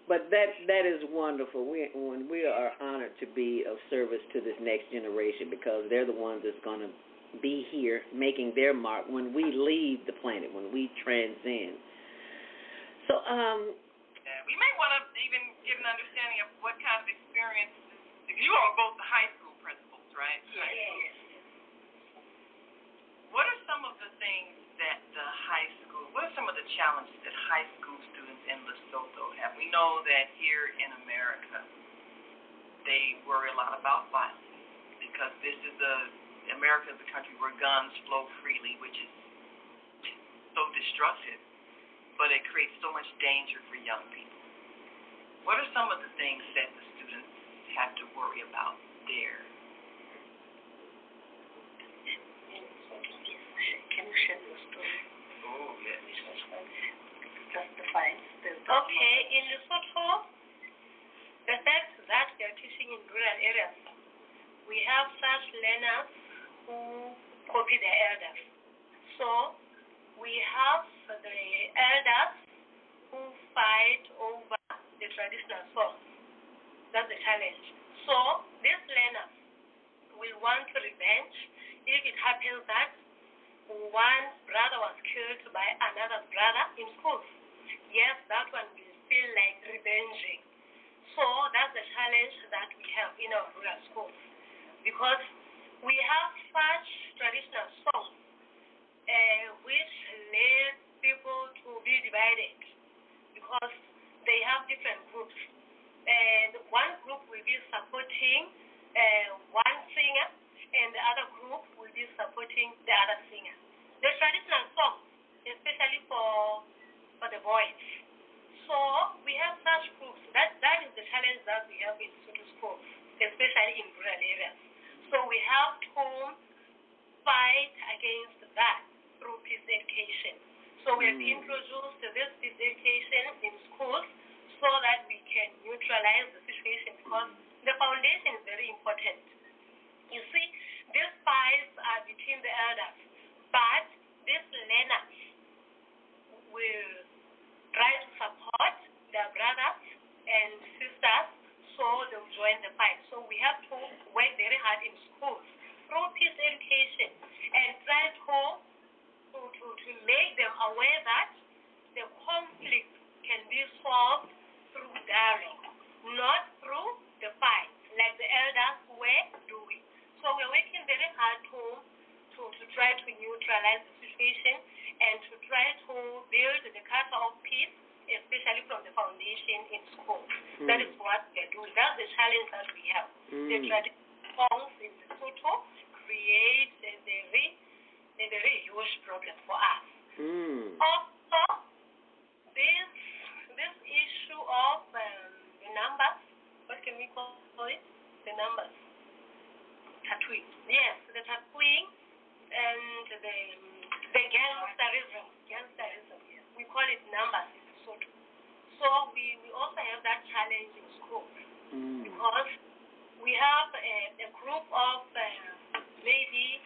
But that is wonderful. We are honored to be of service to this next generation because they're the ones that's going to be here making their mark when we leave the planet, when we transcend. So, we may want to even get an understanding of what kind of experiences. You are both the high school principals, right? Yes. What are some of the things that what are some of the challenges that high school students in Lesotho have? We know that here in America, they worry a lot about violence because America is a country where guns flow freely, which is so destructive, but it creates so much danger for young people. What are some of the things that the students have to worry about there? Can you share your story? Oh, yes. Justifies the okay, in Lesotho, the fact that we are teaching in rural areas, we have such learners who copy the elders. So we have the elders who fight over the traditional songs. That's the challenge. So these learners will want revenge if it happens that one brother was killed by another brother in school. Yes, that one will feel like revenging. So that's the challenge that we have in our rural schools. Because we have such traditional songs which lead people to be divided because they have different groups. And one group will be supporting one singer and the other group will be supporting the other singer. The traditional songs, especially for the boys. So we have such groups. That is the challenge that we have in Lesotho schools, especially in rural areas. So we have to fight against that through peace education. So we have introduced this peace education in schools so that we can neutralize the situation because the foundation is very important. You see, these fights are between the elders, but these learners will try to support their brothers and sisters so they'll join the fight. So we have to work very hard in schools through peace education and try to make them aware that the conflict can be solved through dialogue, not through the fight, like the elders were doing. So we're working very hard to try to neutralize the situation and to try to build the culture of peace, especially from the foundation in schools. That is what we're doing. That's the challenge that we have. The traditional songs in Lesotho create a very huge problem for us. Also, this issue of the numbers, what can we call it? The numbers. Tattooing. Yes, the tattooing and the gangsterism. Yes. We call it numbers in Lesotho. So we also have that challenge in schools because we have a group of maybe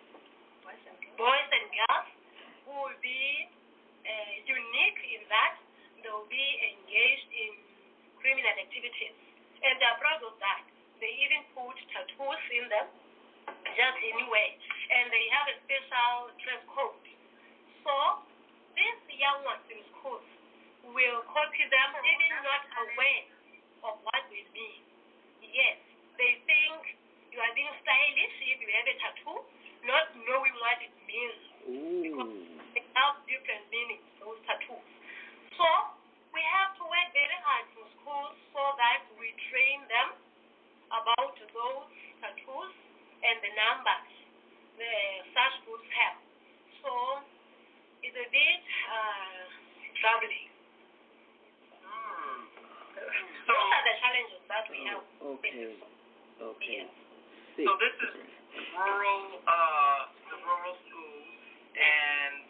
boys and girls who will be unique in that they will be engaged in criminal activities. And they are proud of that. They even put tattoos in them, just anyway. And they have a special dress code. So these young ones in schools will copy them, even not aware of what they mean. Yes. they think you are being stylish if you have a tattoo, not knowing what it means. Because they have different meanings, those tattoos. So we have to work very hard in schools so that we train them about those tattoos and the numbers such groups have. So it's a bit troubling. Those are the challenges that we have. Okay. Yes. So this is the rural schools and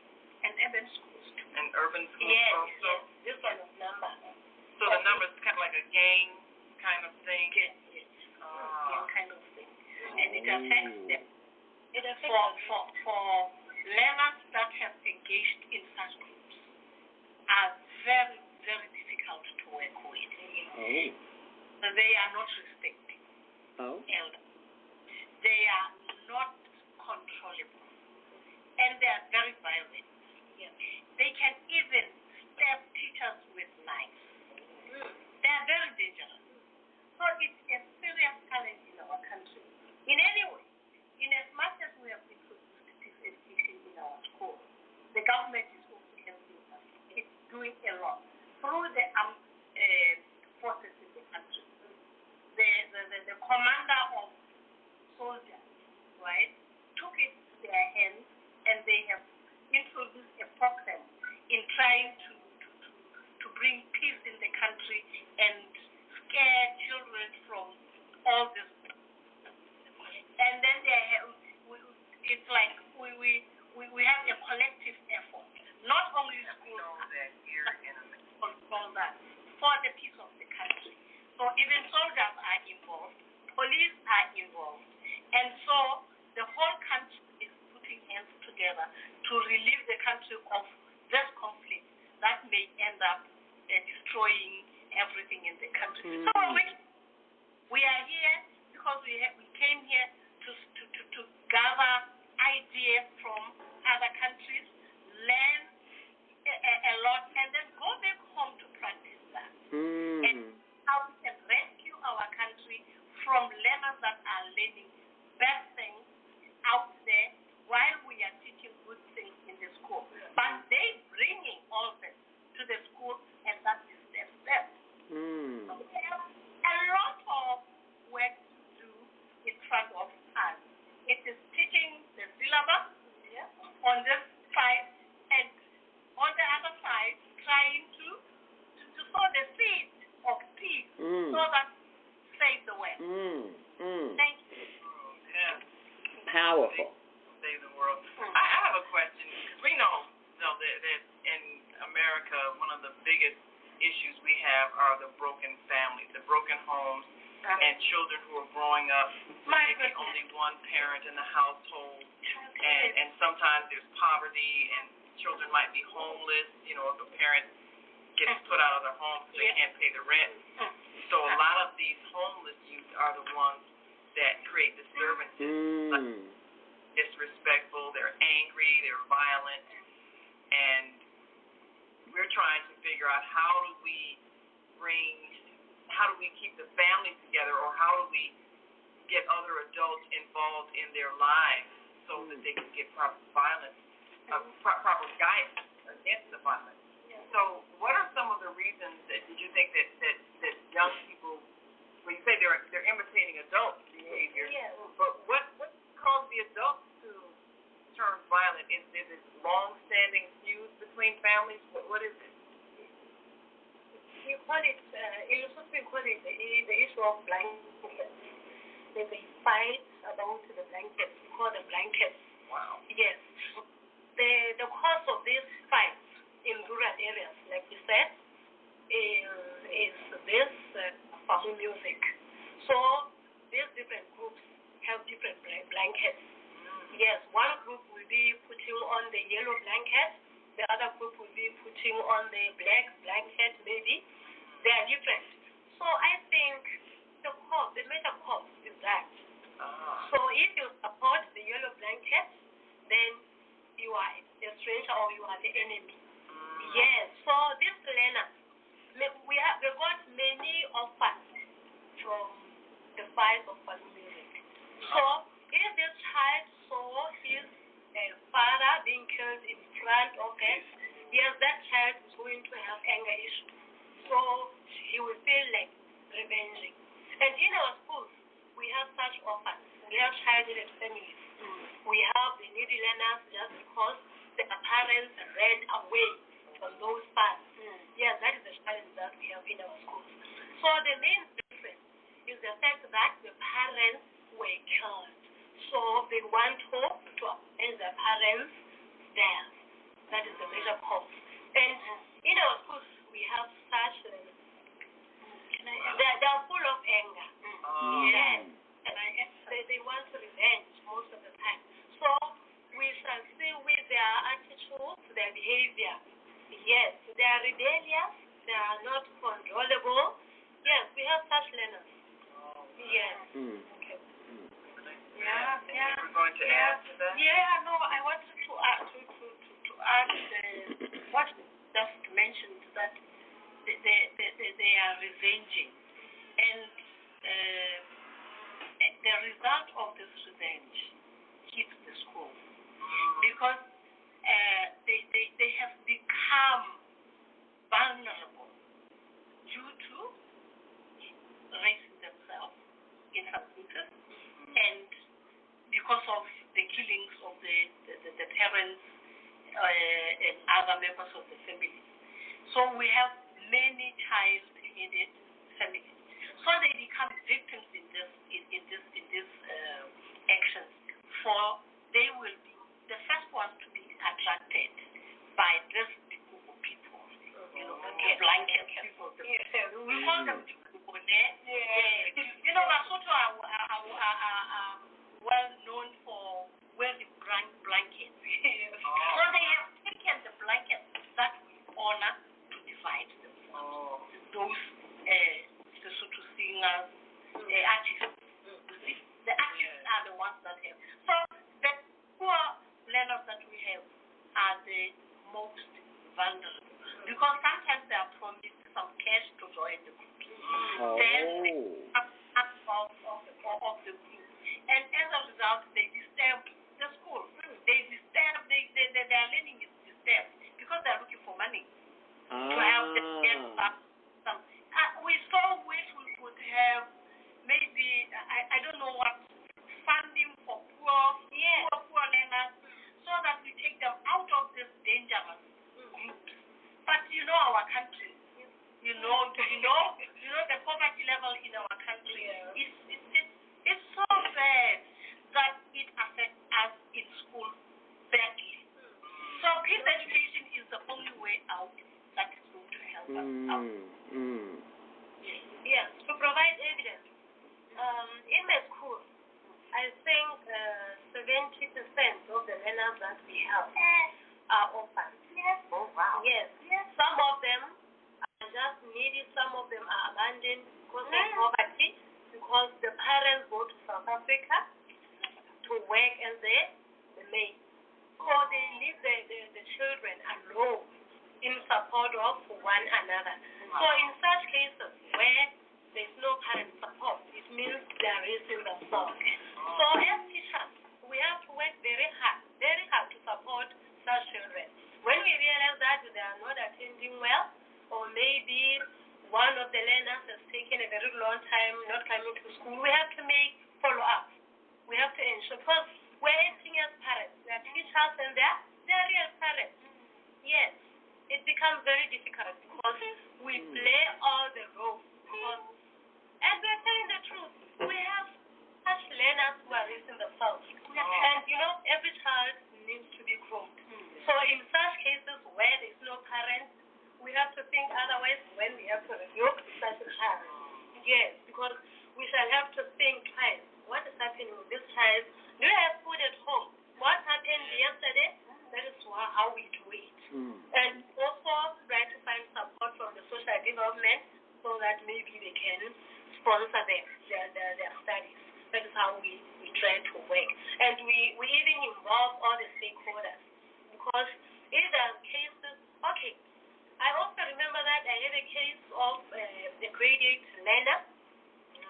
urban schools too. And urban schools yes, also. Yes, this kind of number. So the number is kind of like a gang kind of thing. Yes. Gang kind of thing, and it affects them. It affects for learners that have engaged in such groups are very, very difficult to work with. They are not respecting elders. They are not controllable. And they are very violent. They can even stab teachers with knives. They are very dangerous. So it's a serious challenge in our country. In any way, in as much as we have introduced peace education in our schools, the government is also helping us. It's doing a lot through the armed forces in the country. The commander of soldiers, right, took it to their hands, and they have introduced a program in trying to bring peace in the country and scare children from all this. And then it's like we have a collective effort, not only schools, for the peace of the country. So even soldiers are involved, police are involved, and so the whole country is putting hands together to relieve the country of this conflict that may end up destroying everything in the country. So we are here because we came here to gather ideas from other countries, learn a lot, and then go back home to practice that. And how we can rescue our country from learners that are learning bad things out there while we are teaching good things in the school. But they bringing all this to the school, and that is their step. So we have a lot of work to do in front of us. It is teaching the syllabus on this side, and on the other side, trying to sow the seed of peace so that save the world. Thank you. Yeah. Powerful. Save the world. I have a question, because we know that in America, one of the biggest issues we have are the broken families, the broken homes, and children who are growing up maybe only one parent in the household, and sometimes there's poverty, and children might be homeless, if a parent gets put out of their home because they can't pay the rent. So a lot of these homeless youth are the ones that create disturbances, like disrespectful, they're angry, they're violent, and we're trying to figure out how do we keep the families together, or how do we get other adults involved in their lives so that they can get proper guidance against the violence. So what are some of the reasons that you think that young people, when you say they're imitating adult behavior, but what caused the adults to turn violent? Is it long-standing feuds between families? What is it? You call it, we call it the issue of blankets. They fight about the blankets. We call them blankets. Wow. Yes. The cause of these fights in rural areas, like you said, is this family music. So these different groups have different blankets. Yes, one group will be putting on the yellow blanket, the other group will be putting on the black blanket, maybe. They are different. So I think the major cause is that. So if you support the yellow blanket, then you are a stranger or you are the enemy. Yes, so these learners, we got many offers from the fight of grant or get, yes, that child is going to have anger issues. So he will feel like revenging. And in our schools, we have such orphans. We have childless families. We have the needy learners just because their parents ran away from those parts. Yes, that is the challenge that we have in our schools. So the main difference is the fact that the parents were killed. So they want hope to end their parents' death. That is the major cause. And in our schools, we have such, they are full of anger. Yes. They want revenge most of the time. So we shall see with their attitude, their behavior. Yes, they are rebellious. They are not controllable. Yes, we have such learners. Yes. Okay. Yeah. We're going to add to that. Yeah, no, I wanted to add what you just mentioned, that they are revenging, and the result of this revenge hits the school because they have become vulnerable due to raising themselves in some cases, and because of the killings of the parents and other members of the family. So we have many child in the family. So they become victims in this actions. For they will be the first ones to be attracted by this people, the blanket people. We call them people there. Lesotho are well known for wearing blankets. So they have taken the blankets that we honor to divide themselves. Those Lesotho singers, artists. You see, the artists are the ones that have. So the poor learners that we have are the most vulnerable because sometimes they are promised some cash to join the group. Then they are out of the group. And as a result, they disturb the school. They are learning is disturbed because they are looking for money to have them get some. We so wish we could have maybe I don't know what funding for poor learners so that we take them out of this dangerous groups. But our country, the poverty level in our country it's so bad that it affects us in school badly. So peace education is the only way out that is going to help us out. Yes, to provide evidence. In my school, I think 70% of the learners that we have are orphans. Oh, wow. Yes. Some of them are just needy, some of them are abandoned because of poverty, because the parents go to South Africa to work as the maid. So they leave the children alone in support of one another. So in such cases where there's no parent support, it means they are raising themselves. So as teachers, we have to work very hard to support such children. When we realize that they are not attending well, or maybe one of the learners has taken a very long time not coming to school, we have to make follow-up. We have to ensure, because we're acting as parents, we are teachers and they're real parents. Yes, it becomes very difficult because we play all the roles. And we're telling the truth. We have such learners who are raising themselves. And every child needs to be groomed. So in such cases where there's no parent, we have to think otherwise when we have to rebuke such a child. Yes, because we shall have to think twice. What is happening with this child? Do you have food at home? What happened yesterday? That is how we do it. And also try to find support from the social development so that maybe they can sponsor their studies. That is how we try to work. And we even involve all the stakeholders. Because if there are cases, okay, I also remember that I had a case of a grade 8 learner,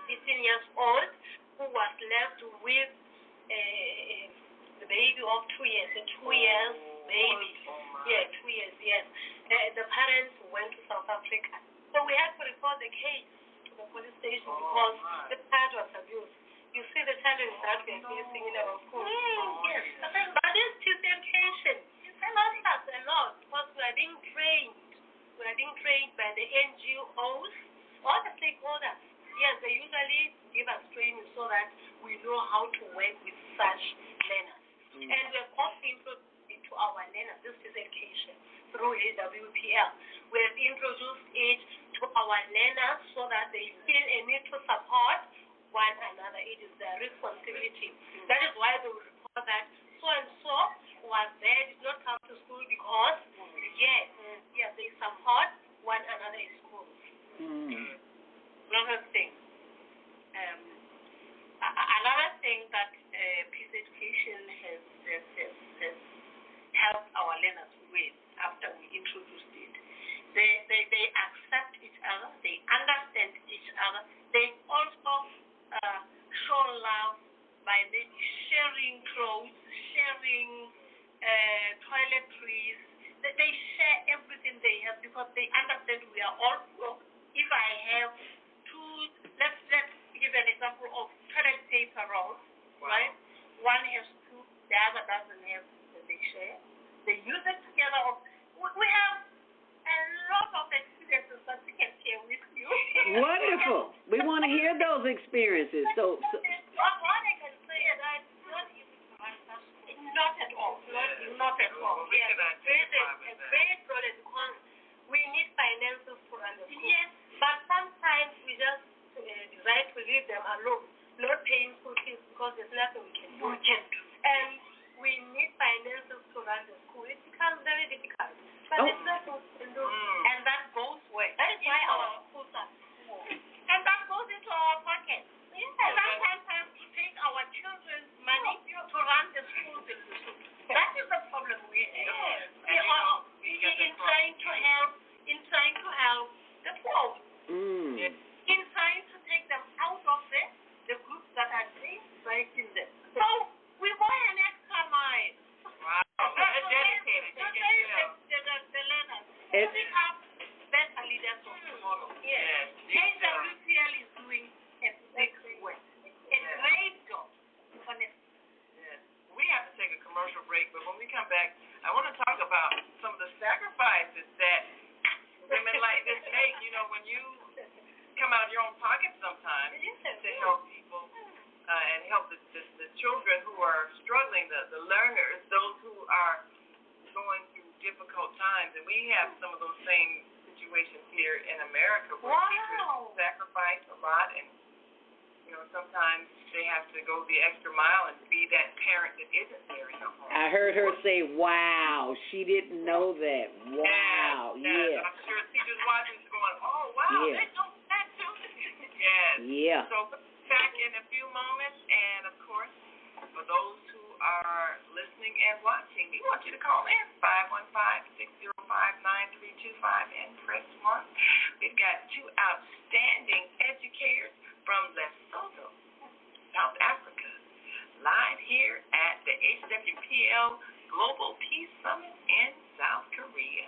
15 years old, who was left with the baby of 2 years, a 2 years baby. Yeah, 2 years, yes. The parents went to South Africa. So we had to report the case to the police station because the child was abused. You see the challenges that we are facing in our schools. Yes. But this peace education, it helps us a lot because we are being trained. We are being trained by the NGOs, all the stakeholders. Yes, they usually give us training so that we know how to work with such learners. And we have also introduced it to our learners, this is education, through HWPL. We have introduced it to our learners so that they feel a need to support one another. It is their responsibility. That is why they will report that so-and-so was there, did not come to school because, yes, they support one another in school. Another thing. Another thing that peace education has helped our learners with after we introduced it. They accept each other, they understand each other, they also show love by maybe sharing clothes, sharing toiletries. They share everything they have because they understand we are all broke. If I have two, let's give an example of toilet paper rolls, right? One has two, the other doesn't have, so they share. They use it together. We have a lot of experiences that we can share with you. Wonderful. We want to hear those experiences. So what I can say is that it's not easy to run such things. Not at all. Not at all. Yes. It's very solid because we need finances to run the school. Yes. But sometimes we just decide to leave them alone, not paying school fees because there's nothing we can do. And we need finances to run the school. It becomes very difficult. But it's nothing we can do. And that goes where? That is why our schools are small. And that goes into our pockets. Yes. Sometimes we have to take our children's money to run the schools in the school. That is the problem we have. In trying to help the poor. In trying to take them out of the groups that are raising them. So we go an extra mile. Wow. They're dedicated. The learners. To become better leaders of tomorrow. Yes. HWPL is doing a big work. A great job. Honestly. Yes. We have to take a commercial break, but when we come back, I want to talk about some of the sacrifices that women like this make. You know, when you come out of your own pocket sometimes to help people and help the children who are struggling, the learners, those who are going through difficult times. And we have some of those same situations here in America where teachers sacrifice a lot, and sometimes they have to go the extra mile and be that parent that isn't there in the home. I heard her say, wow, she didn't know that. Wow, yes. I'm sure teachers watching is going, oh, wow, they know that too. Yes. Yeah. So back in a few moments, and of course, for those who are listening and watching, we want you to call in 515-605-9325 and press 1. We've got two outstanding educators from Lesotho, South Africa, live here at the HWPL Global Peace Summit in South Korea.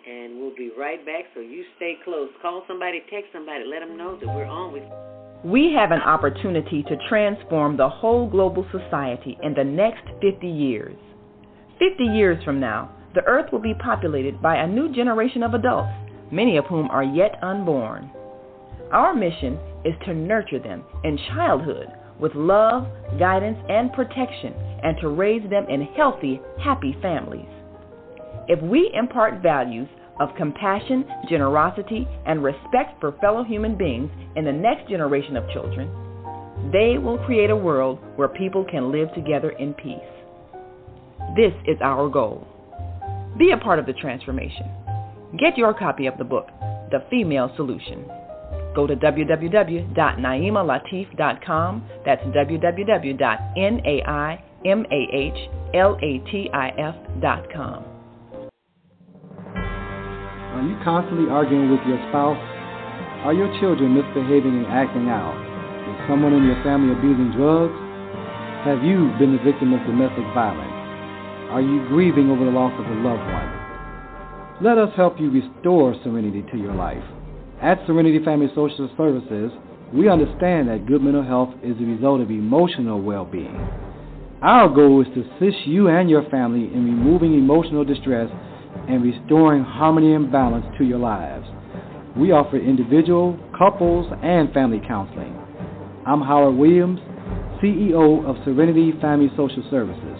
And we'll be right back, so you stay close. Call somebody, text somebody, let them know that we're on with you. We have an opportunity to transform the whole global society in the next 50 years. 50 years from now, the earth will be populated by a new generation of adults, many of whom are yet unborn. Our mission is to nurture them in childhood with love, guidance, and protection, and to raise them in healthy, happy families. If we impart values of compassion, generosity, and respect for fellow human beings in the next generation of children, they will create a world where people can live together in peace. This is our goal. Be a part of the transformation. Get your copy of the book, The Female Solution. Go to www.naimahLatif.com. That's www.naimahLatif.com. Are you constantly arguing with your spouse? Are your children misbehaving and acting out? Is someone in your family abusing drugs? Have you been the victim of domestic violence? Are you grieving over the loss of a loved one? Let us help you restore serenity to your life. At Serenity Family Social Services, we understand that good mental health is the result of emotional well-being. Our goal is to assist you and your family in removing emotional distress and restoring harmony and balance to your lives. We offer individual, couples, and family counseling. I'm Howard Williams, CEO of Serenity Family Social Services.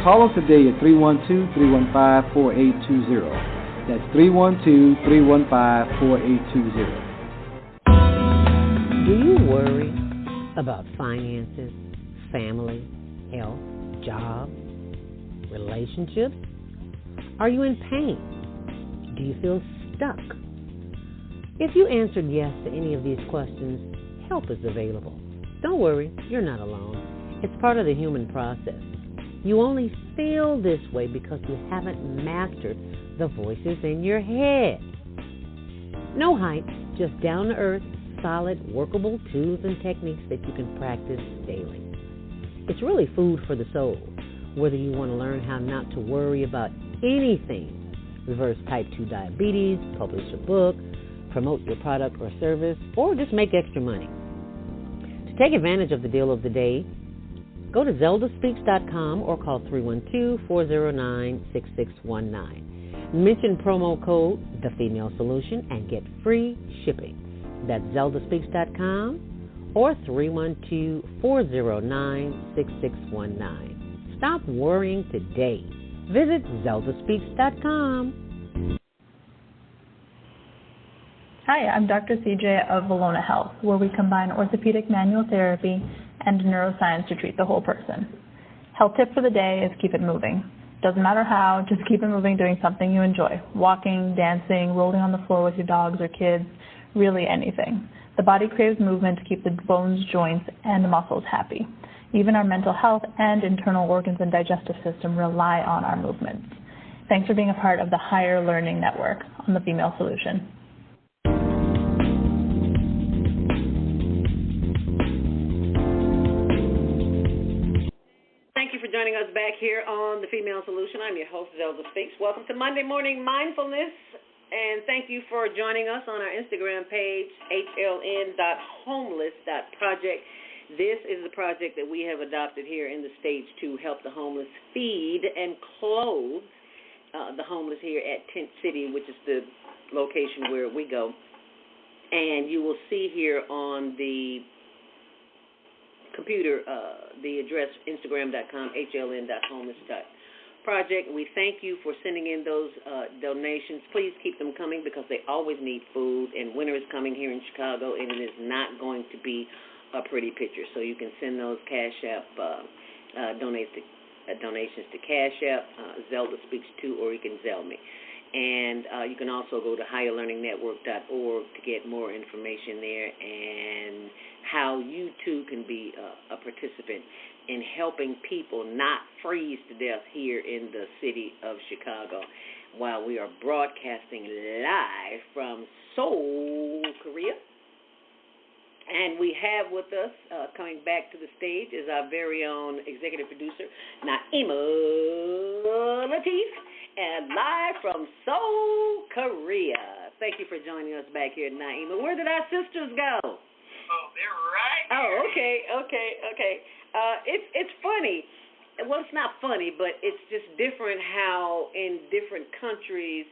Call us today at 312-315-4820. That's 312-315-4820. Do you worry about finances, family, health, job, relationships? Are you in pain? Do you feel stuck? If you answered yes to any of these questions, help is available. Don't worry, you're not alone. It's part of the human process. You only feel this way because you haven't mastered the voices in your head. No hype, just down-to-earth, solid, workable tools and techniques that you can practice daily. It's really food for the soul, whether you want to learn how not to worry about anything, reverse type 2 diabetes, publish a book, promote your product or service, or just make extra money. To take advantage of the deal of the day, go to zeldaspeaks.com or call 312-409-6619. Mention promo code The Female Solution and get free shipping. That's zeldaspeaks.com or 312-409-6619. Stop worrying today. Visit zeldaspeaks.com. Hi, I'm Dr. CJ of Valona Health, where we combine orthopedic manual therapy and neuroscience to treat the whole person. Health tip for the day is keep it moving. Doesn't matter how, just keep it moving doing something you enjoy. Walking, dancing, rolling on the floor with your dogs or kids, really anything. The body craves movement to keep the bones, joints, and muscles happy. Even our mental health and internal organs and digestive system rely on our movements. Thanks for being a part of the Higher Learning Network on The Female Solution. Thank you for joining us back here on The Female Solution. I'm your host, Zelda Speaks. Welcome to Monday Morning Mindfulness, and thank you for joining us on our Instagram page, hln.homeless.project. This is the project that we have adopted here in the States to help the homeless feed and clothe the homeless here at Tent City, which is the location where we go. And you will see here on the computer the address, instagram.com, hln.homeless.project. We thank you for sending in those donations. Please keep them coming because they always need food, and winter is coming here in Chicago, and it is not going to be a pretty picture. So you can send those Cash App donations to Cash App, Zelda Speaks to, or you can Zelle me. And you can also go to higherlearningnetwork.org to get more information there and how you too can be a participant in helping people not freeze to death here in the city of Chicago while we are broadcasting live from Seoul, Korea. And we have with us, coming back to the stage, is our very own executive producer, Naimah Latif, and live from Seoul, Korea. Thank you for joining us back here, Naimah. Where did our sisters go? Oh, they're right here. Oh, okay. It's funny. Well, it's not funny, but it's just different how in different countries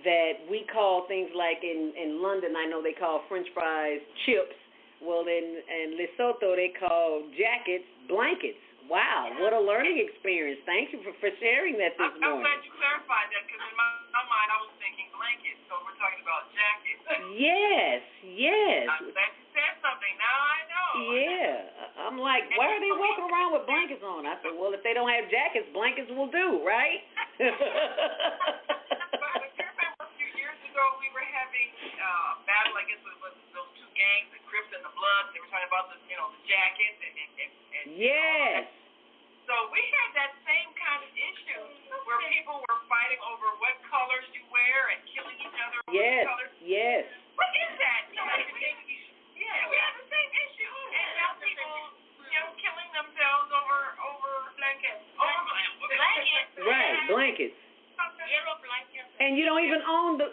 that we call things like in London, I know they call French fries chips. Well, in Lesotho, they call jackets blankets. Wow, what a learning experience. Thank you for sharing that this morning. I'm glad you clarified that because in my mind I was thinking blankets, so we're talking about jackets. Yes. I'm glad you said something. Now I know. Yeah. I'm like, why are they walking around with blankets on? I said, well, if they don't have jackets, blankets will do, right? But you remember a few years ago we were having a battle, I guess, with those two gangs, the Crips and the Bloods. They were talking about the jackets and yes. So we had that same kind of issue where people were fighting over what colors you wear and killing each other over colors. Yes. What is that? Yeah, we have the same issue. And now people, killing themselves over blankets. Over blankets. Right, blankets. Yellow blankets. And you don't even own the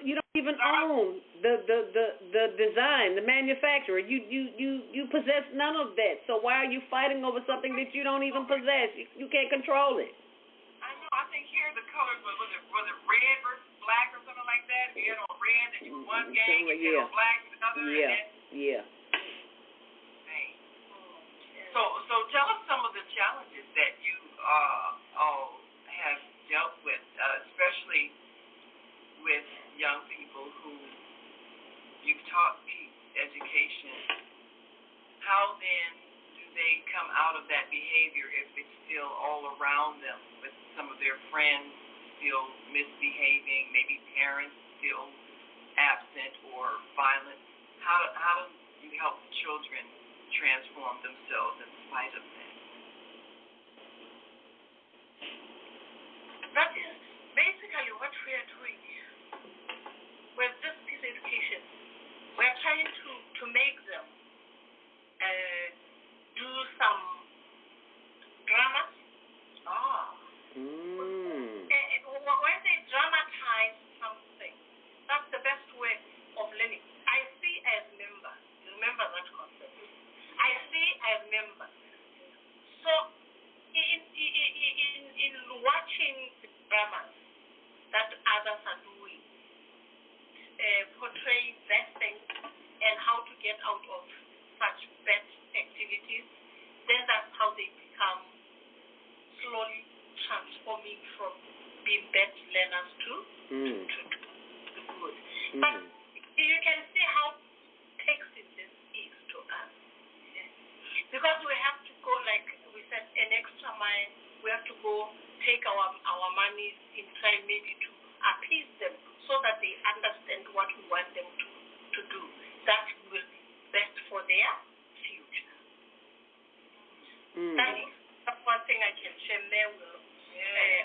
design, the manufacturer. You possess none of that. So why are you fighting over something that you don't even possess? You can't control it. I know. I think here the colors was it red versus black or something like that. If you had on red, then you were one gang. If you had on black, you were another. Yeah. So tell us some of the challenges that you all have dealt with, especially with young people who you've taught peace education. How then do they come out of that behavior if it's still all around them, with some of their friends still misbehaving, maybe parents still absent or violent? How do you help children transform themselves in spite of that? That is basically what we are doing with this peace education. We are trying to make them do some dramas. When they dramatize something, that's the best way of learning. I see as members. Remember that concept. I see as members. So in watching the dramas that others are doing, portray bad things and how to get out of such bad activities, then that's how they become slowly transforming from being bad learners to good. But you can see how taxing this is to us. Because we have to go, like we said, an extra mile. We have to go take our money in trying maybe to appease them so that they understand what we want them to do. That will be best for their future. That's one thing I can share. May will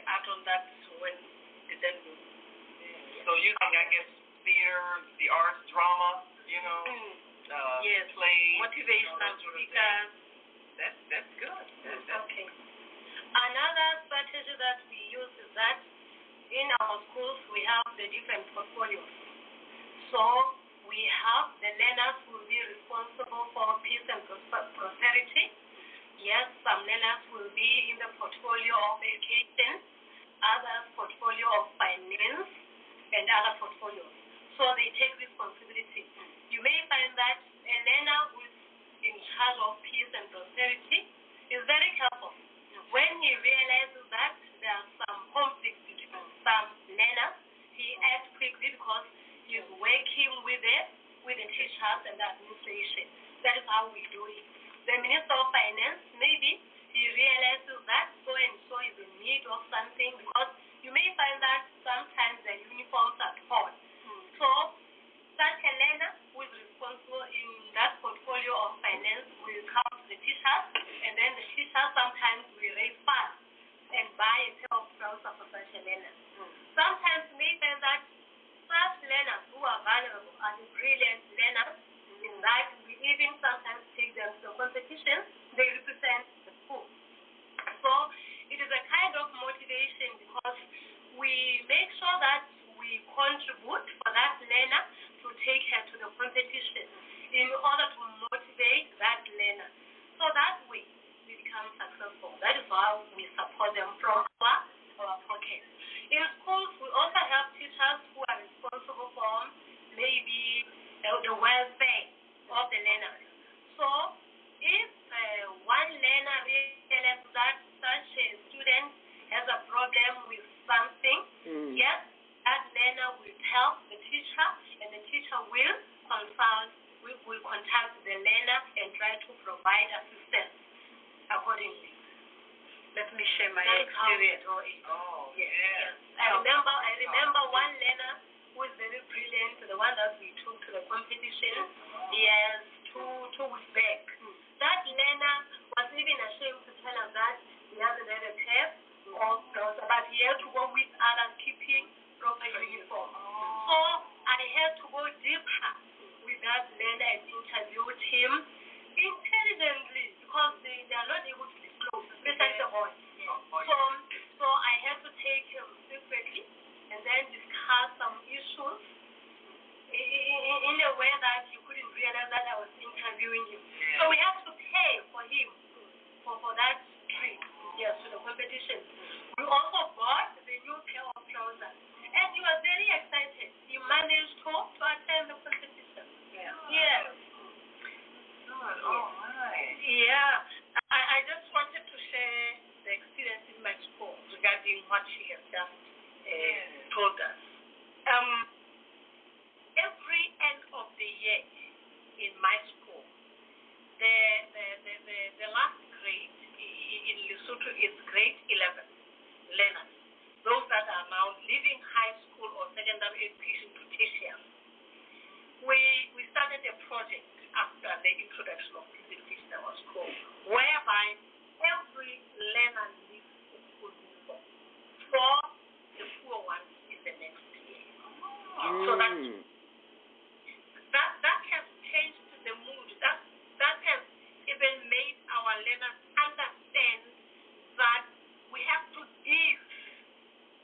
add on that when then we. So you think, I guess, theater, the arts, drama, yes, play, motivational speakers. That's good. Okay. Another strategy that we use is that in our schools we have the different portfolios. So we have the learners who will be responsible for peace and prosperity. Yes, some learners will be in the portfolio of education, others portfolio of finance, and other portfolios. So they take responsibility. You may find that a learner who is in charge of peace and prosperity is very careful. When he realizes that there are some conflicts between some learners, he acts quickly because he is working with the teachers and the administration. That is how we do it. The Minister of Finance, maybe he realizes that so and so is in need of something, because you may find that sometimes the uniforms are torn. So such a learner who is responsible in that portfolio of finance will come to the teachers, and then the teachers sometimes will raise funds and buy a pair of trousers for such a learner. Sometimes we may find that such learners who are vulnerable are the brilliant learners, in that we even sometimes take them to the competition. They represent the school. So it is a kind of motivation, because we make sure that we contribute for that learner to take her to the competition in order to motivate that learner. So that way we become successful. That is why we support them from our pockets. In schools, we also have teachers who are responsible for maybe the welfare of the learner. So if one learner realizes that such a student has a problem with something, yes, that learner will tell the teacher, and the teacher will contact the learner and try to provide assistance accordingly. Let me share my experience. Yes. I remember one learner who is very brilliant, the one that we took to the competition. Yes, 2 weeks back. That learner was even ashamed to tell us that he hasn't had a test or trouser, but he had to go with others keeping proper uniform. So I had to go deeper with that learner and interviewed him intelligently, because they are not able to disclose, especially the boys. So I had to then discuss some issues in a way that you couldn't realize that I was interviewing him. So we have to pay for him for that trip, yes, to the competition. We also bought the new pair of trousers, and he was very excited. He managed to attend the competition. Yes. Good. Oh my. Yeah. I just wanted to share the experience in my school regarding what she has just told us. Every end of the year in my school, the last grade in Lesotho is grade 11 learners. Those that are now leaving high school or secondary education to tertiary. We started a project after the introduction of peace education in our school, whereby every learner needs a school uniform for the poor ones in the next year. So that has changed the mood. That has even made our learners understand that we have to give.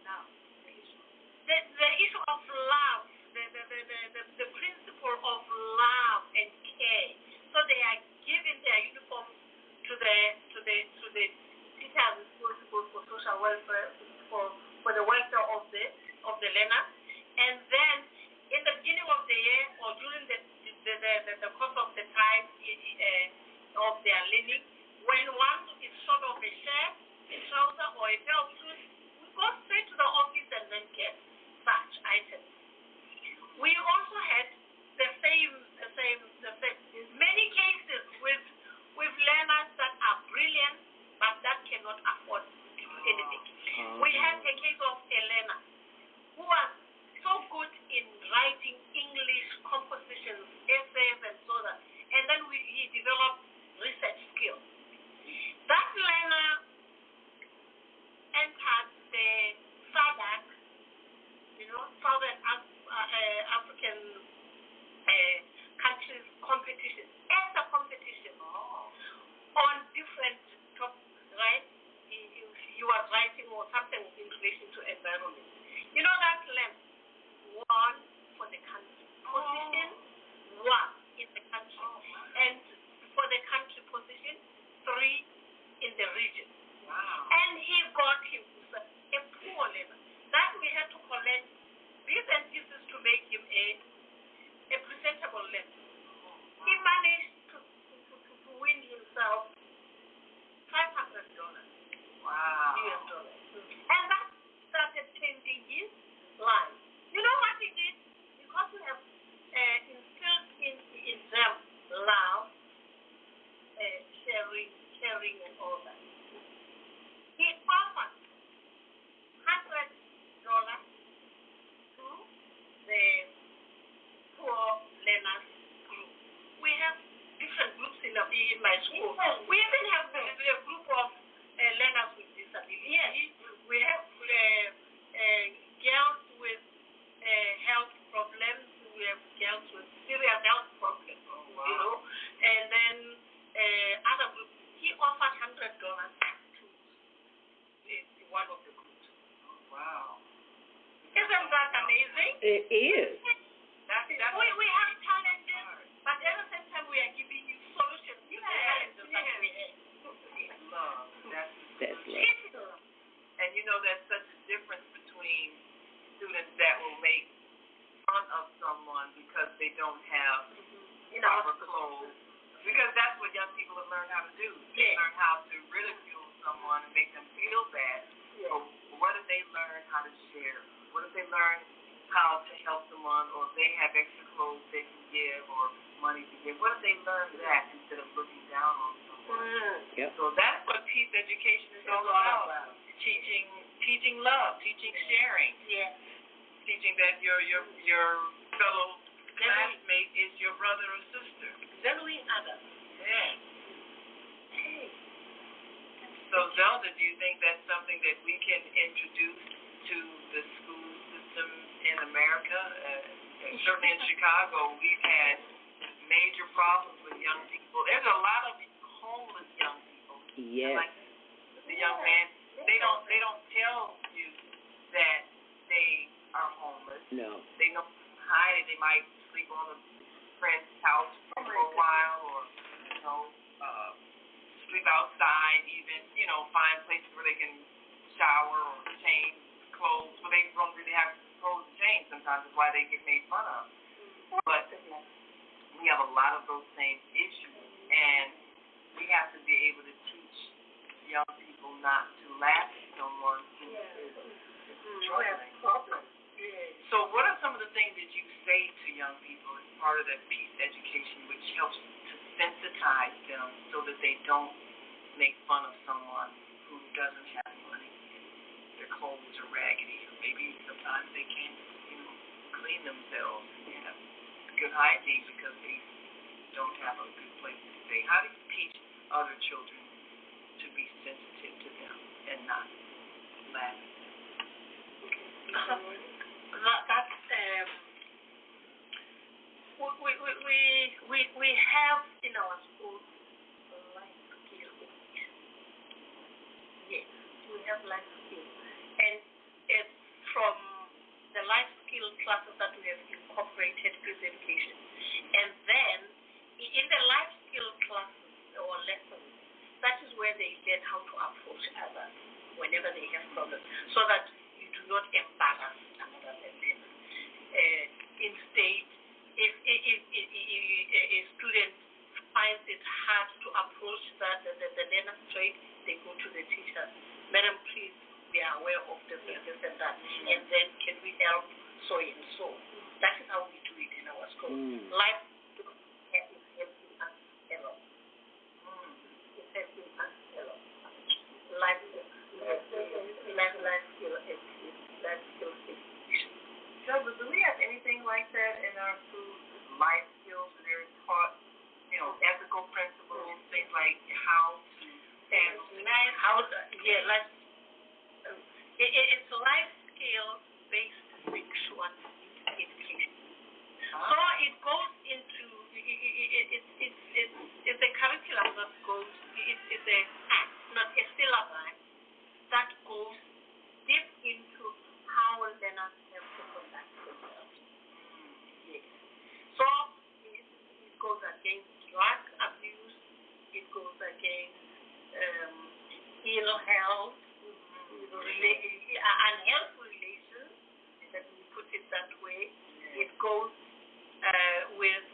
Now, the issue of love, the principle of love and care. So they are giving their uniforms to the teachers responsible for social welfare, for the welfare of the learner. And then in the beginning of the year or during the course of the time of their learning, when one is short of a shirt, a trouser, or a pair of shoes, we go straight to the office and then get such items. We also had the same many cases with learners that are brilliant but that cannot afford to do anything. We had a case of a learner who was so good in writing English compositions, essays, and so on, and then he developed research skills. That learner entered the SADC, Southern African countries competition, as a competition on different topics, right? He was writing or something in relation to environment. You know that learner won for the country. Position 1 in the country. And for the country position 3 in the region. Wow. And he got himself a poor learner. That we had to collect bits and pieces to make him a presentable learner. He managed to win himself $500. Wow. US dollars. And that started changing his life. You know what he did? Because we have instilled in them love, sharing, and all that. He offered $100 to the poor learners group. We have different groups in my school. We even have a group of learners with disabilities. Yes. We have girls with health problems. We have girls with serious health problems. Oh, wow. And then other groups. He offered $100 to one of the groups. Oh, wow. Isn't that amazing? It is. We have challenges, but at the same time we are giving you solutions to the challenges that we have. Love. That's love. And there's such a difference between students that will make fun of someone because they don't have proper clothes. Because that's what young people have learned how to do. They learn how to ridicule someone and make them feel bad. Yeah. Or what if they learn how to share? What if they learn how to help someone, or if they have extra clothes they can give or money to give? What if they learn that instead of looking down on someone? Yep. So that's what peace education is all about. Teaching love, teaching sharing. Yeah. Teaching that your fellow classmate is your brother or sister. Valuing others. Yeah. So Zelda, do you think that's something that we can introduce to the school system in America? Certainly in Chicago, we've had major problems with young people. There's a lot of homeless young people. Yes. Like the young man, they don't tell you that they are homeless. No. They know hide. They might sleep on a friend's couch for a while, or sleep outside. Even find places where they can shower or change clothes. Well, they don't really have clothes to change. Sometimes that's why they get made fun of. But we have a lot of those same issues, and we have to be able to teach young people not to laugh at someone who is struggling. So what are some of the things that you say to young people as part of that peace education, which helps to sensitize them so that they don't make fun of someone who doesn't have money? Their clothes are raggedy, or maybe sometimes they can't clean themselves and have good hygiene because they don't have a good place to stay. How do you teach other children to be sensitive to them and not laugh at them? We have in our schools life skills. Yes, we have life skills, and it's from the life skill classes that we have incorporated peace education. And then in the life skill classes or lessons, that is where they learn how to approach others whenever they have problems, so that you do not embarrass another person. Instead, if a student finds it hard to approach the learner straight, they go to the teacher. Madam, please, we are aware of this and that, and then can we help so and so? That is how we do it in our school. Life is helping us a lot. It's helping us a lot. Life skill education. Joseph, do we have anything like that in our schools? Life skills, and they're taught, ethical principles, things like how to handle life. It's life skill based sexual education. So it goes into it's a curriculum that goes. It's a syllabus that goes deep into how learners have to conduct themselves. Yes. So it goes against drug abuse. It goes against ill health. Unhealthy relations, that we put it that way. It goes with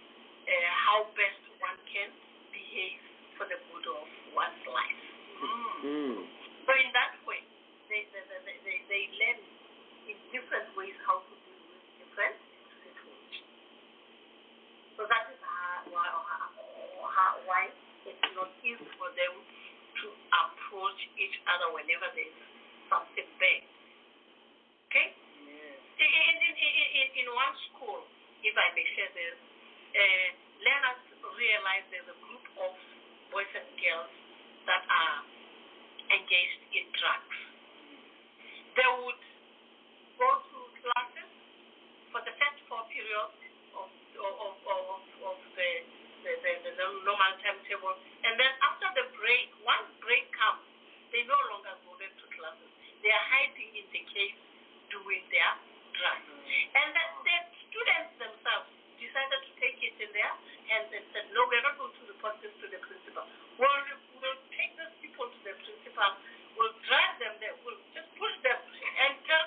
how best one can behave for the good of one's life. So in that way, they learn in different ways how to deal with different situations. So that is why it's not easy for them to approach each other whenever there is something bad. Okay? In one school, if I may share this, learners realize there's a group of boys and girls that are engaged in drugs. They would go to classes for the first 4 periods of the normal timetable, and then after the break, once break comes, they no longer go back to classes. They are hiding in the cave doing their drugs. And the students themselves decided to take it in their hands and said, no, we're not going to report this to the principal. We'll take these people to the principal. We'll drive them there. We'll just push them and go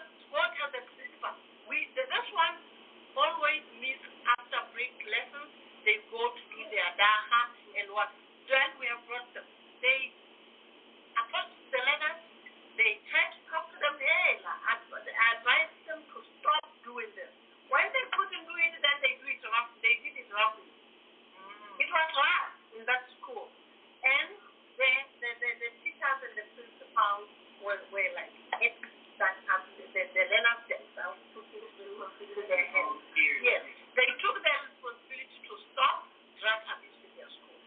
tell the principal. This one always meets after break lessons. They go to do their daha and what. Then we have brought them. They approach the learners. They try to talk to them. Hey, advise them to stop doing this. When they couldn't do it, then they do it wrong. They did it wrongly. It was loud in that school, and the teachers and the principals were like happy that the learners themselves took it into their hands. Yes, they took their responsibility to stop drug abuse in their school.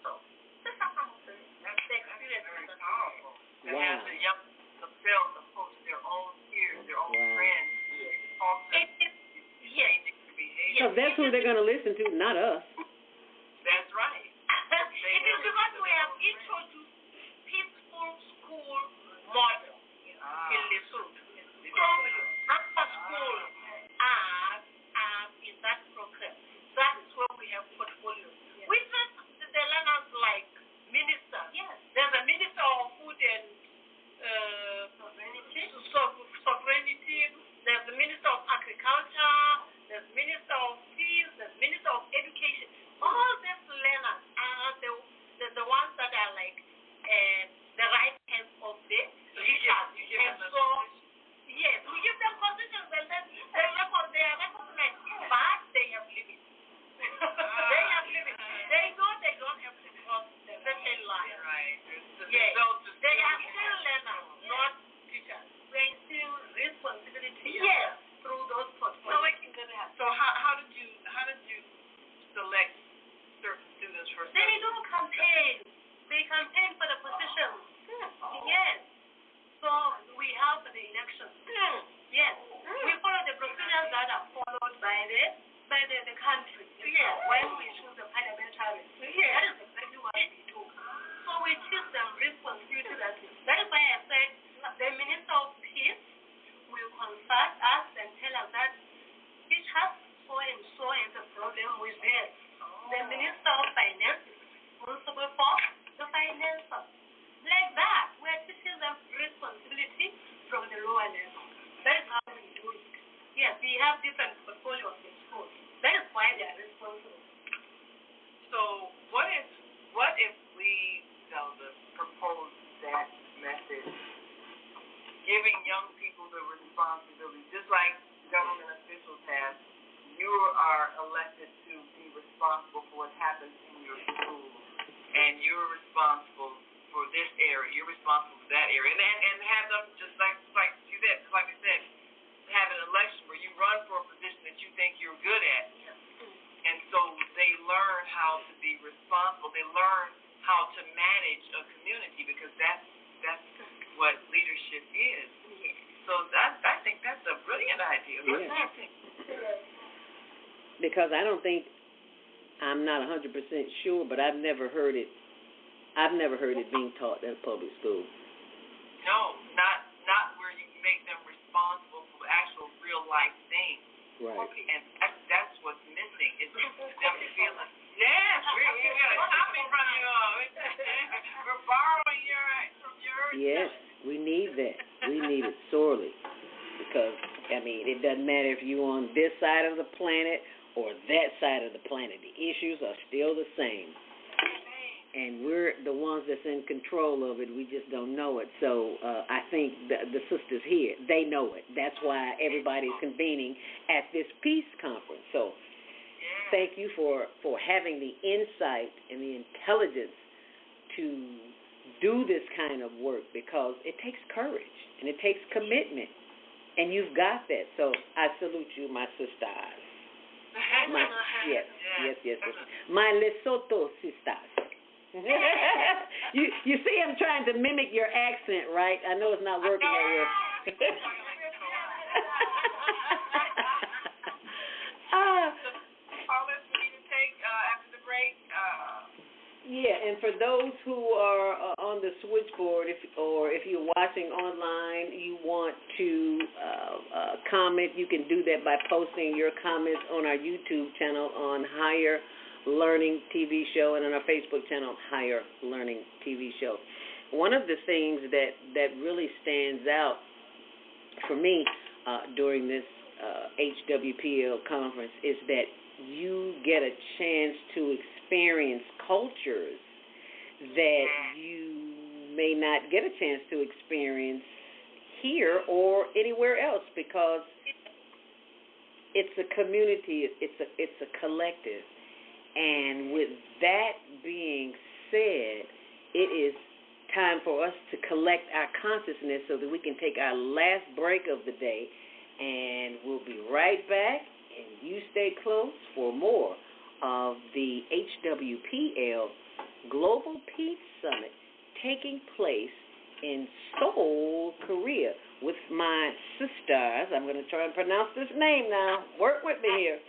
So these are some of the experiences that powerful. To have the young themselves approach their own peers, their own friends. So that's who they're going to listen to, not us. That's right. It is because we have introduced peaceful school model in Lesotho. So our school the country. When we choose the parliamentarians. That is exactly what we do. So we teach them responsibility. That is why I said the Minister of Peace will consult us and tell us that it has so and so is a problem with this. The Minister of Finance is responsible for the finances. Like that, we're teaching them responsibility from the lower level. That is how we do it. Yes, we have different portfolios in schools. That is why they are responsible. So what if we propose that method, giving young people the responsibility, just like government officials have, you are elected to be responsible for what happens in your school, and you're responsible for this area, you're responsible for that area, and have them just like you said, just like we said, have an election where you run for a position that you think you're good at. And so they learn how to be responsible. They learn how to manage a community, because that's what leadership is. So I think that's a brilliant idea. What do you think? Because I don't think, I'm not 100% sure, but I've never heard it being taught at a public school. No, not where you make them responsible for actual real life things. Right. And that's what's missing, is them feeling, yes, we're going to copy from you all. We're borrowing from yours. Yes, we need that. We need it sorely. Because, I mean, it doesn't matter if you're on this side of the planet or that side of the planet. The issues are still the same. And we're the ones that's in control of it. We just don't know it. So I think the sisters here, they know it. That's why everybody's convening at this peace conference. So thank you for having the insight and the intelligence to do this kind of work, because it takes courage and it takes commitment. And you've got that. So I salute you, my sisters. Yes. My Lesotho sisters. You see, I'm trying to mimic your accent, right? I know it's not working that well. Yeah, and for those who are on the switchboard, if you're watching online, you want to comment, you can do that by posting your comments on our YouTube channel on Higher Learning TV Show, and on our Facebook channel, Higher Learning TV Show. One of the things that really stands out for me during this HWPL conference is that you get a chance to experience cultures that you may not get a chance to experience here or anywhere else, because it's a community, it's a collective. And with that being said, it is time for us to collect our consciousness so that we can take our last break of the day, and we'll be right back, and you stay close for more of the HWPL Global Peace Summit taking place in Seoul, Korea, with my sisters. I'm going to try and pronounce this name now. Work with me here.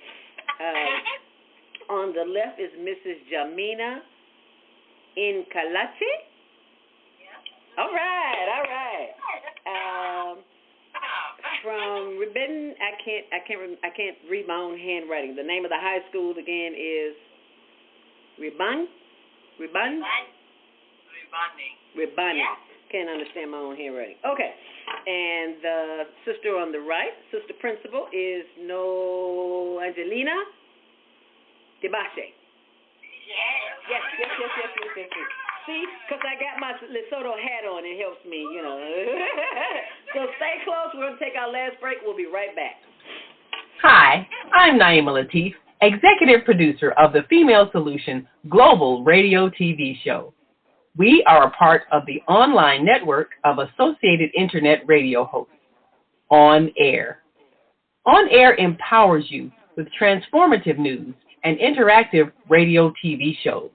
On the left is Mrs. Jamina Nkalachi. All right. From Ribbon, I can't read my own handwriting. The name of the high school again is Ribani. Can't understand my own handwriting. Okay. And the sister on the right, sister principal, is No Angelina Debashe. Yes. See, because I got my Lesotho hat on, it helps me, you know. So stay close. We're going to take our last break. We'll be right back. Hi, I'm Naimah Latif, executive producer of the Female Solution Global Radio TV show. We are a part of the online network of Associated Internet radio hosts, On Air. On Air empowers you with transformative news and interactive radio TV shows.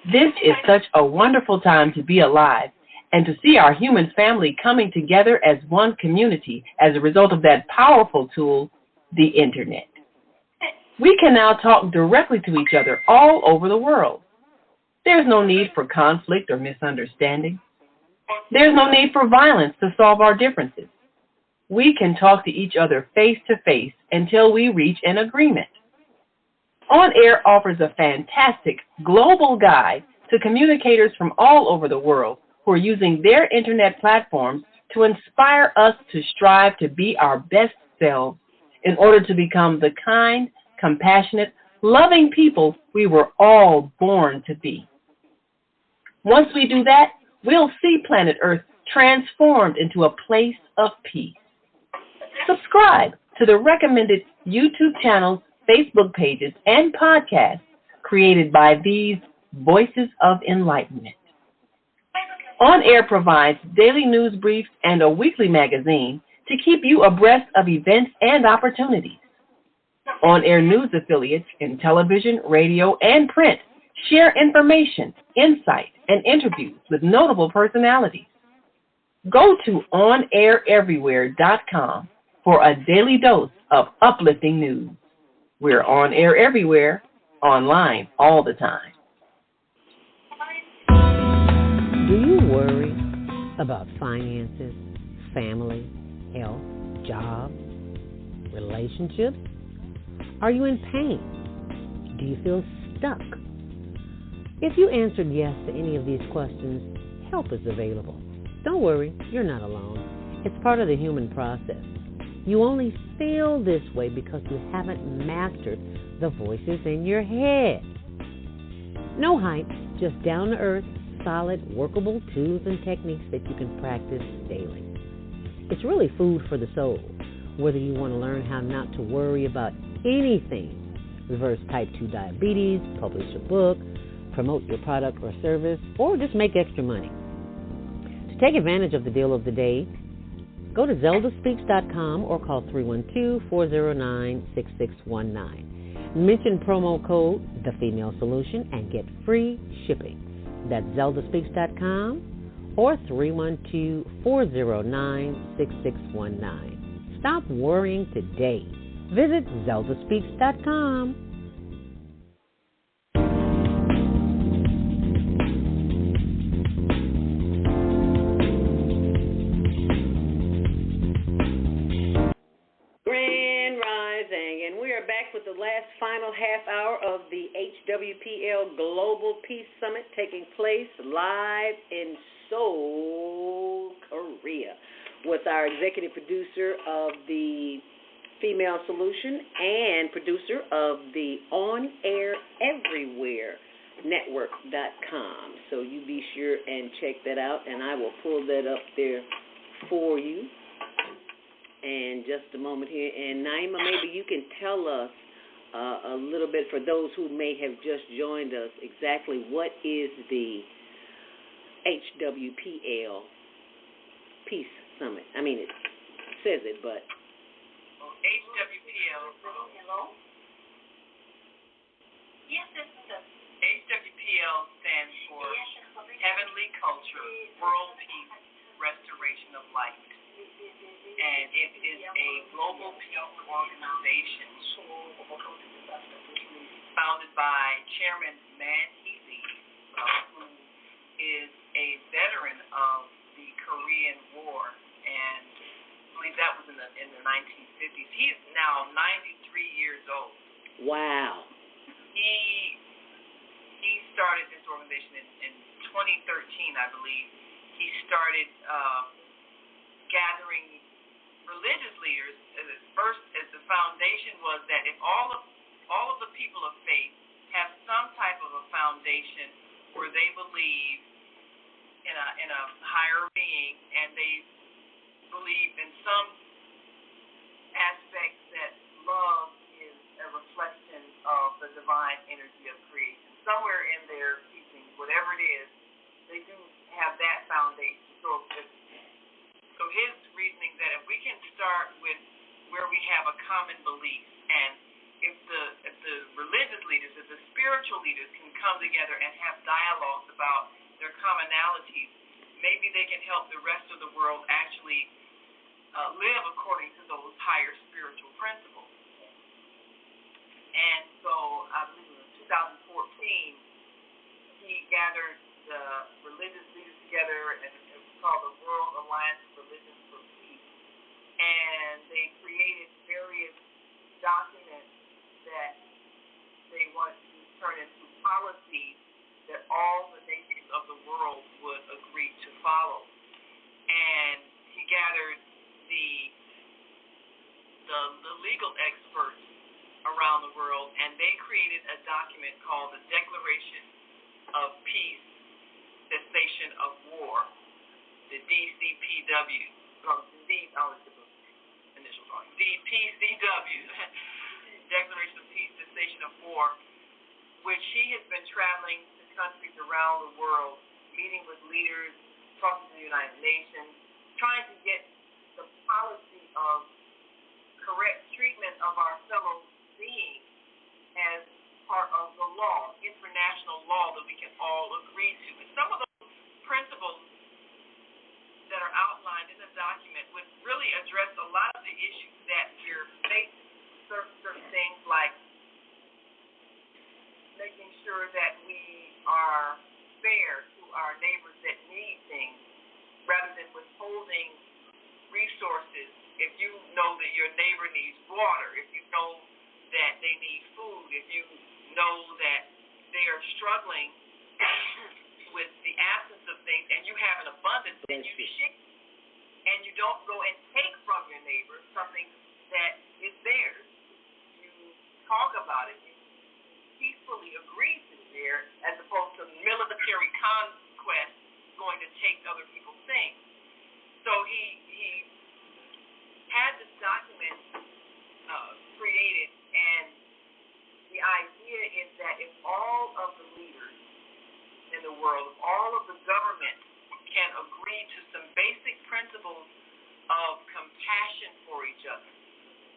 This is such a wonderful time to be alive and to see our human family coming together as one community as a result of that powerful tool, the Internet. We can now talk directly to each other all over the world. There's no need for conflict or misunderstanding. There's no need for violence to solve our differences. We can talk to each other face to face until we reach an agreement. On Air offers a fantastic global guide to communicators from all over the world who are using their internet platforms to inspire us to strive to be our best selves in order to become the kind, compassionate, loving people we were all born to be. Once we do that, we'll see planet Earth transformed into a place of peace. Subscribe to the recommended YouTube channels, Facebook pages, and podcasts created by these Voices of Enlightenment. On Air provides daily news briefs and a weekly magazine to keep you abreast of events and opportunities. On Air news affiliates in television, radio, and print share information, insight, and interviews with notable personalities. Go to onaireverywhere.com for a daily dose of uplifting news. We're on air everywhere, online all the time. Do you worry about finances, family, health, job, relationships? Are you in pain? Do you feel stuck? If you answered yes to any of these questions, help is available. Don't worry, you're not alone. It's part of the human process. You only feel this way because you haven't mastered the voices in your head. No hype, just down-to-earth, solid, workable tools and techniques that you can practice daily. It's really food for the soul, whether you want to learn how not to worry about anything, reverse type 2 diabetes, publish a book, promote your product or service, or just make extra money. To take advantage of the deal of the day, go to zeldaspeaks.com or call 312-409-6619. Mention promo code The Female Solution and get free shipping. That's zeldaspeaks.com or 312-409-6619. Stop worrying today. Visit zeldaspeaks.com. With the last final half hour of the HWPL Global Peace Summit taking place live in Seoul, Korea, with our executive producer of the Female Solution and producer of the On Air Everywhere Network.com. So you be sure and check that out, and I will pull that up there for you in just a moment here. And Naimah, maybe you can tell us a little bit, for those who may have just joined us, exactly what is the HWPL Peace Summit. I mean, it says it, but... HWPL. Hello? Yes, this is HWPL stands for Heavenly Culture, World Peace, Restoration of Light. And it is a global peace organization founded by Chairman Man Healy, who is a veteran of the Korean War, and I believe that was in the 1950s. He's now 93 years old. Wow. He started this organization in 2013, I believe. He started gathering religious leaders. As the foundation was that if all of the people of faith have some type of a foundation where they believe in a higher being, and they believe in some aspect that love is a reflection of the divine energy of creation. Somewhere in their teachings, whatever it is, they do have that foundation. So his reasoning that if we can start with where we have a common belief, and if the religious leaders, if the spiritual leaders can come together and have dialogues about their commonalities, maybe they can help the rest of the world actually live according to those higher spiritual principles. And gathered the religious leaders together, and it was called the World Alliance of Religions for Peace. And they created various documents that they wanted to turn into policies that all the nations of the world would agree to follow. And he gathered the legal experts around the world, and they created a document called the Declaration of Peace, Cessation of War, the DCPW, DPCW, Declaration of Peace, Cessation of War, which he has been traveling to countries around the world, meeting with leaders, talking to the United Nations, trying to get the policy of correct treatment of our fellow beings as part of the law, international law that we can all agree to. And some of those principles that are outlined in the document would really address a lot of the issues that we're facing. Certain things like making sure that we are fair to our neighbors that need things, rather than withholding resources. If you know that your neighbor needs water, if you know that they need food, if you know that they are struggling with the absence of things, and you have an abundance, then you share. And you don't go and take from your neighbor something that is theirs. You talk about it. You peacefully agree to share, as opposed to military conquest going to take other people's things. So he had this document created, and the idea is that if all of the leaders in the world, if all of the government can agree to some basic principles of compassion for each other,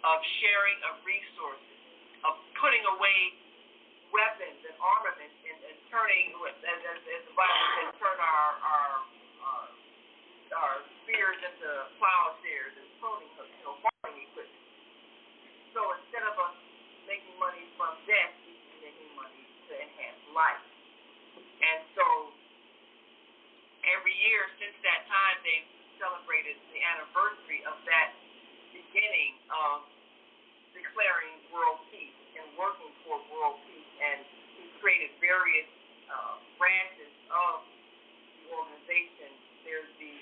of sharing of resources, of putting away weapons and armaments, and turning, as the Bible says, turn our spears into plowshares and pruning hooks, farming equipment. So instead of us making money from death, we should be making money to enhance life. And so every year since that time, they've celebrated the anniversary of that beginning of declaring world peace and working for world peace. And he's created various branches of the organization. There's the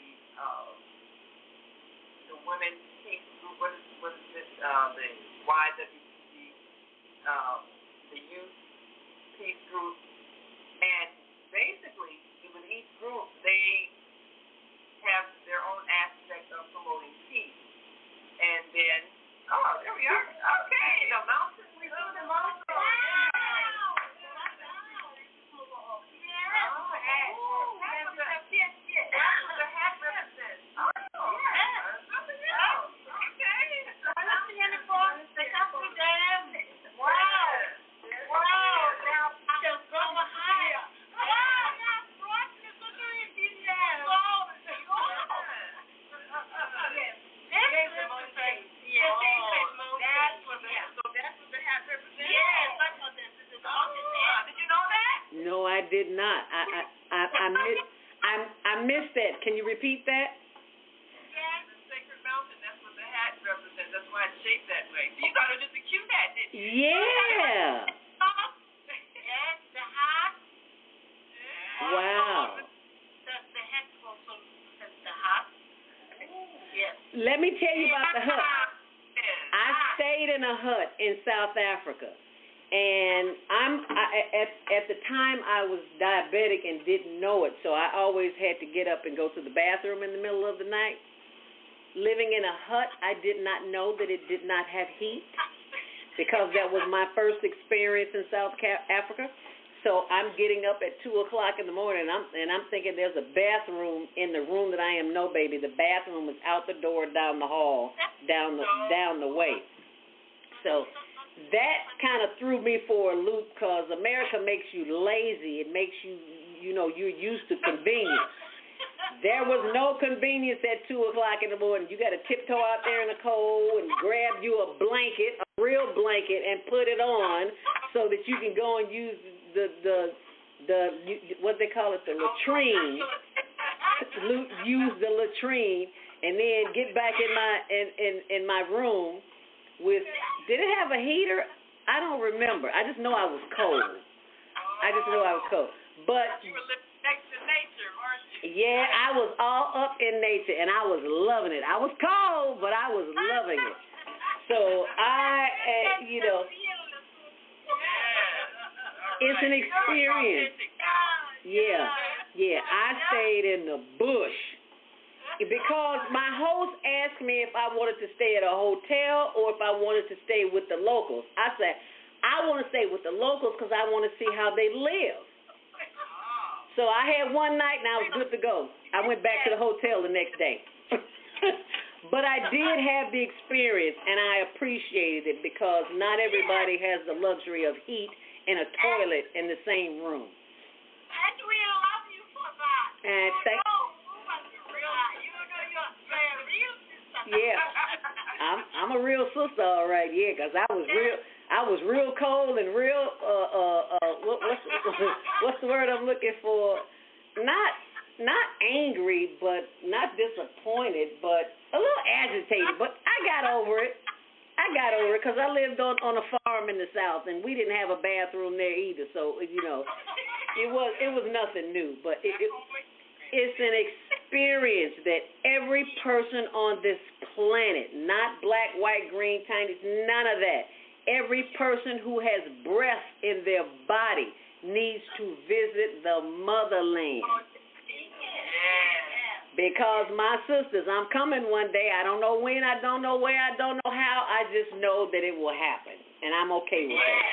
Women's Peace Group. What is this? The YWC, the Youth Peace Group, and basically with each group they have their own aspect of promoting peace. And then, there we are. Okay, the mountain. We do the mountain. No, I did not. I missed that. Can you repeat that? Yes, the sacred mountain. That's what the hat represents. That's why it's shaped that way. You thought it was just a cute hat, didn't you? Yeah. Yes, the hat. Wow. The hat also has the hat. Yes. Let me tell you about the hut. I stayed in a hut in South Africa. And at the time I was diabetic and didn't know it, so I always had to get up and go to the bathroom in the middle of the night. Living in a hut, I did not know that it did not have heat, because that was my first experience in South Africa. So I'm getting up at 2 o'clock in the morning, and I'm thinking there's a bathroom in the room that I am. No, baby, the bathroom was out the door, down the hall, down the way. So that kind of threw me for a loop, because America makes you lazy. It makes you, you're used to convenience. There was no convenience at 2 o'clock in the morning. You got to tiptoe out there in the cold and grab you a blanket, a real blanket, and put it on so that you can go and use the what they call it, the latrine. Use the latrine, and then get back in my room with. Did it have a heater? I don't remember. I just know I was cold. But you were living next to nature, weren't you? Yeah, I was all up in nature, and I was loving it. I was cold, but I was loving it. So it's an experience. Yeah. I stayed in the bush because my host asked me if I wanted to stay at a hotel or if I wanted to stay with the locals. I said, I want to stay with the locals because I want to see how they live. So I had one night and I was good to go. I went back to the hotel the next day. But I did have the experience, and I appreciated it because not everybody has the luxury of heat and a toilet in the same room. And we love you for that. And you're a real sister. Yeah, I'm a real sister, all right. Yeah, because I was real cold and real what's the word I'm looking for? Not angry, but not disappointed, but a little agitated. But I got over it. Because I lived on a farm in the South, and we didn't have a bathroom there either. So it was nothing new. But it's an experience that every person on this planet, not black, white, green, Chinese, none of that. Every person who has breath in their body needs to visit the motherland. Because my sisters, I'm coming one day. I don't know when, I don't know where, I don't know how. I just know that it will happen, and I'm okay with that.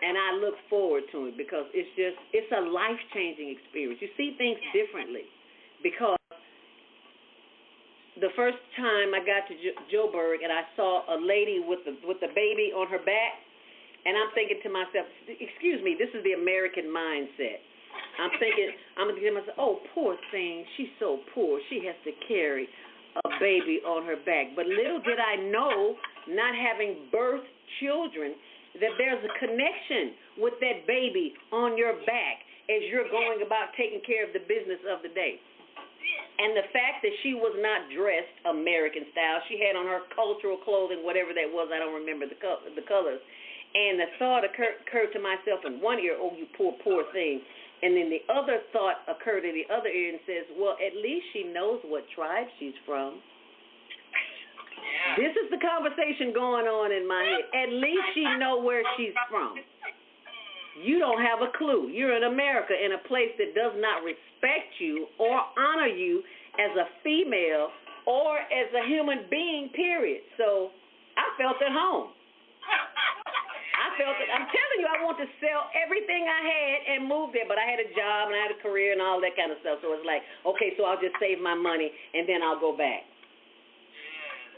And I look forward to it because it's a life-changing experience. You see things differently because the first time I got to Joburg and I saw a lady with the baby on her back, and I'm thinking to myself, excuse me, this is the American mindset. I'm thinking to myself, oh, poor thing, she's so poor. She has to carry a baby on her back. But little did I know, not having birthed children, that there's a connection with that baby on your back as you're going about taking care of the business of the day. And the fact that she was not dressed American style, she had on her cultural clothing, whatever that was, I don't remember the colors. And the thought occurred to myself in one ear, oh, you poor thing. And then the other thought occurred in the other ear and says, well, at least she knows what tribe she's from. Yeah. This is the conversation going on in my head. At least she know where she's from. You don't have a clue. You're in America in a place that does not respect you or honor you as a female or as a human being, period. So I felt at home. I'm telling you, I want to sell everything I had and move there, but I had a job and I had a career and all that kind of stuff. So it's like, okay, so I'll just save my money and then I'll go back.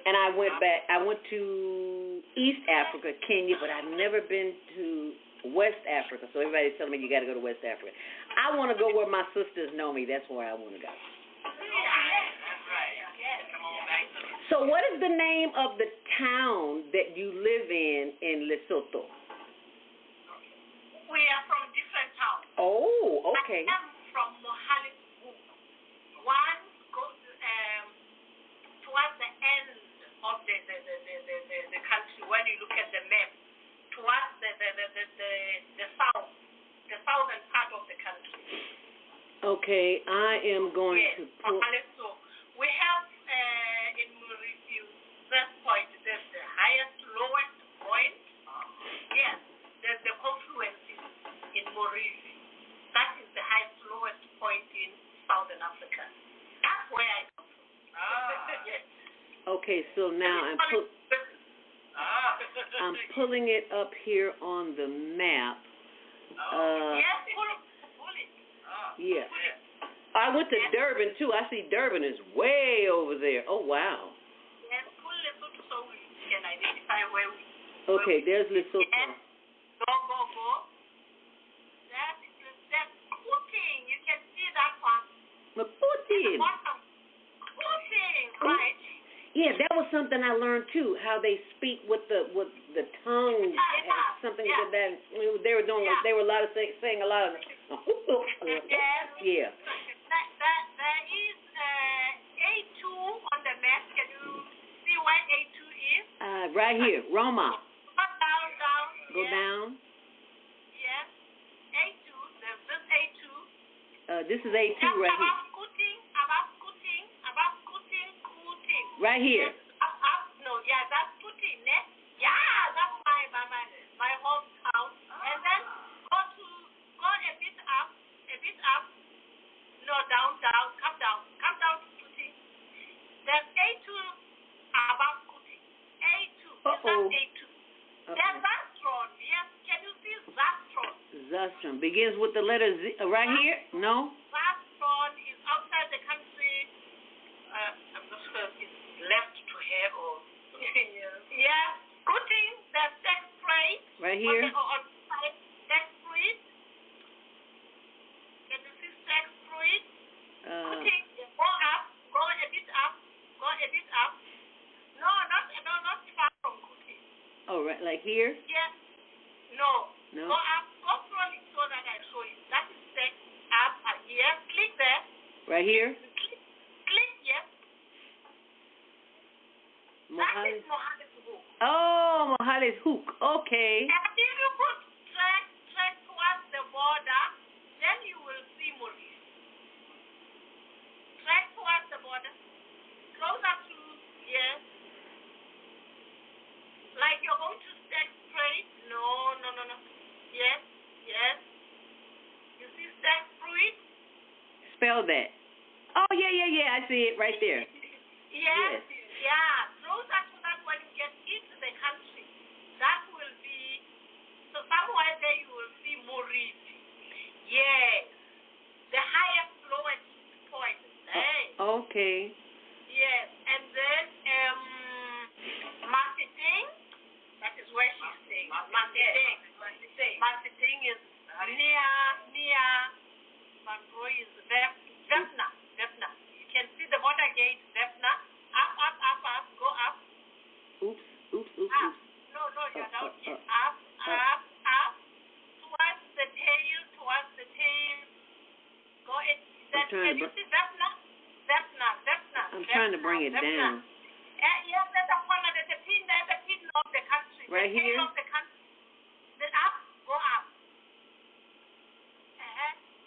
And I went back. I went to East Africa, Kenya, but I've never been to West Africa. So everybody's telling me you got to go to West Africa. I want to go where my sisters know me. That's where I want to go. So what is the name of the town that you live in Lesotho? We are from different towns. Oh, okay. I am from Mohali. One goes towards the end of the country when you look at the map, towards the south, the southern part of the country. Okay, I am going to put... So we have in Mauritius, that point, there's the highest, lowest point. Yes, there's the confluence in Mauritius. That is the highest, lowest point in Southern Africa. That's where I come from. Yes. Okay, so now I'm pulling it up here on the map. Yes, pull it. Yeah. I went to Durban, too. I see Durban is way over there. Oh, wow. Yes, pull Lesotho so we can identify where we... Okay, there's Lesotho. Yes. Go. That's Puting. You can see that one. Puting. Puting, right. Yeah, that was something I learned too. How they speak with the tongue, something like that. They were doing. They were a lot of saying a lot of. Yeah. There is A2 on the map. Can you see where A2 is? Right here, Roma. Down. Go down. Yes. A2. There's this A2. This is A2 right here. Right here. No, yeah, that's Putin. Yeah, that's my hometown. And then go a bit up. No, down, come down to Putin. There's A2 above Putin. A2. That's A2. There's Zastron. Yes, can you see Zastron? Zastron begins with the letter Z. Right here? No. Zastron is outside the country. I'm not sure if it's left to here or yeah. Putin, there's sex trade. Right here. On sex trade. Can you see sex trade? Putin, go a bit up. No, not far from Putin. Oh, right, like here? Yes. No. Go up, go slowly so that I show you. That is sex up here. Click there. Right here? Click, yes. That is Mohammed's hook. Oh, Mohammed's hook. Okay. And if you put track towards the border, then you will see Maurice. Track towards the border. Closer to here. Like you're going to stack straight. No. Yes. You see stack fruit? Spell that. Oh, yeah. I see it right there. Yes. Yeah. Closer to that when you get into the country. That will be, so somewhere there you will see Maurice. Yes. The highest, lowest point. Hey. Okay. Yes. And then, marketing. That is where she's staying. Marketing is near Bango is Vefna. You can see the border gate, Vefna. Up, go up. Oops. Up. No, you're down here. Up. Towards the tail. Go in. Can you see Vefna? I'm trying to bring it down. Yes, there's a corner, there's a pin of the country. Right here? Of the country. Then up, go up.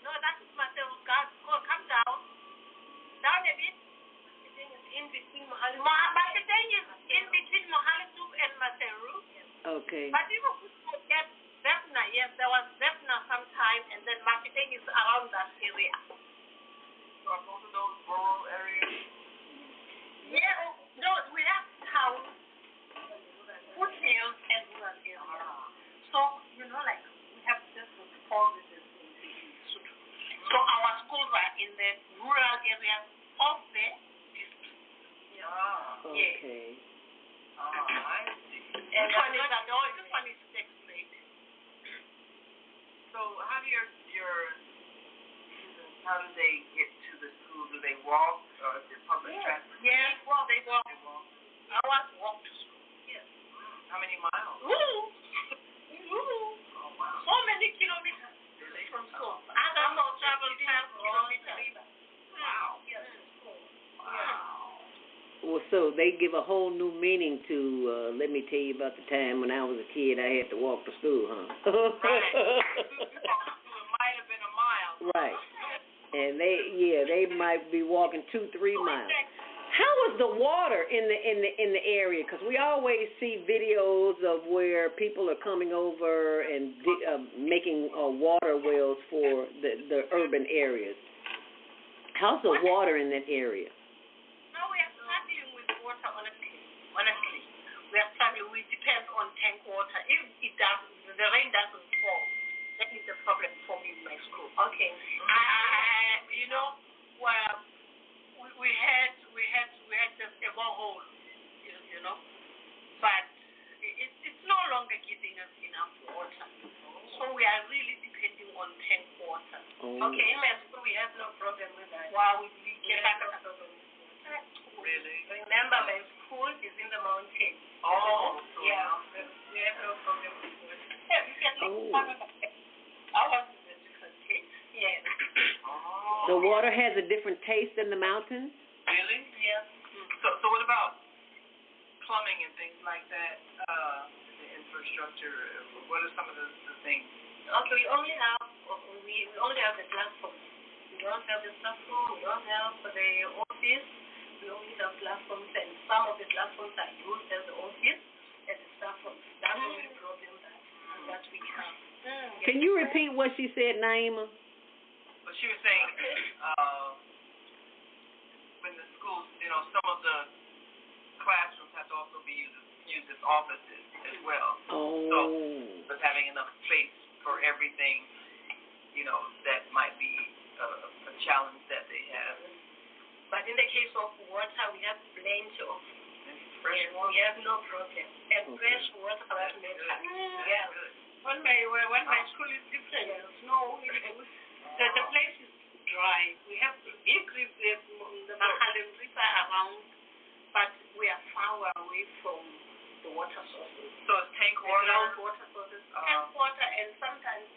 No, that is Marcelo. Go, come down. Down a bit. Marketing is in between Mohalesuk and Maseru. Okay. But people could forget Vefna. Yes, there was Vefna sometime, and then marketing is around that area. So are both of those rural areas? Yeah, no, we have towns, food hills, and rural areas. So, like, we have just provinces in Lesotho. So our schools are in the rural areas of the district. Yeah. Okay. I see. And this one is next grade. So how do your students, how do they get to the school? Do they walk or is it public transport? Yes, they walk. Ours walk to school. Yes. How many miles? Oh, wow. So many kilometers from school. Others will travel 10 kilometers. Wow. Yes. Wow. Well, so they give a whole new meaning to, let me tell you about the time when I was a kid, I had to walk to school, huh? Right. It might have been a mile. Right. And they might be walking 2-3 miles. How is the water in the area? Because we always see videos of where people are coming over and making water wells for the urban areas. How's the water in that area? No, we are struggling with water, honestly. We are struggling. We depend on tank water. If the rain doesn't fall, that is the problem for me in my school. Okay. We had just a borehole, but it's no longer giving us enough water. So we are really depending on tank water. Okay, in my school we have no problem with that. Wow, we get no problem with water. Really? Remember my school. school is in the mountain. Oh, yeah. We have no problem with food. Yeah, you can live part of it. Ours is a different taste. Yeah. The water has a different taste in the mountains? Really? Yeah. So what about plumbing and things like that? The infrastructure. What are some of the things? Okay, we only have the platform. We don't have the platform. We don't have the office. We only have platforms, and some of the platforms are used as the office as the platforms. That's the only problem that we have. Can you repeat what she said, Naimah? But she was saying when the schools, some of the classrooms have to also be used as offices as well. Oh. So with having enough space for everything, that might be a challenge that they have. But in the case of water, we have plenty of fresh water. We have no problem. And fresh water that matters. Yeah. When my school is different, snow, the place is dry. We have big rivers, the Mahalim River around, but we are far away from the water sources. So it's tank water? Groundwater sources. Tank water, and sometimes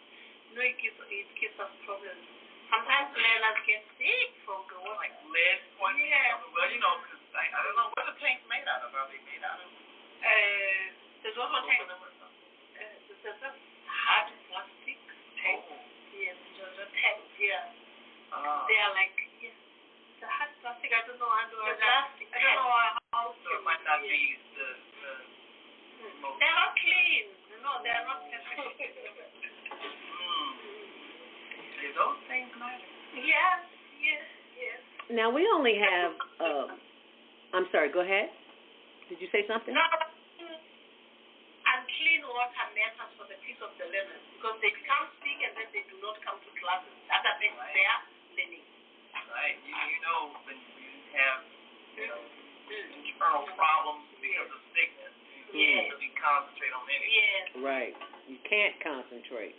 it gives us problems. Sometimes learners get sick from the water. Like lead poisoning? Yeah. Well, because I don't know what the tank's made out of. Are they made out of? There's also tanks. There's a hard plastic tank. Yes, there's a tank. Yeah. They are like, the hard plastic. I don't know how to. The plastic. I don't know how. So it might not be the most. They're not clean. No, they're not clean. Those things matter. Yes. Now, we only have, I'm sorry, go ahead. Did you say something? No, and clean water matters for the peace of the learners because they become sick and then they do not come to classes. That affects their learning. Right. When you have, internal problems because of sickness, you can't really concentrate on anything. Yes. Right. You can't concentrate.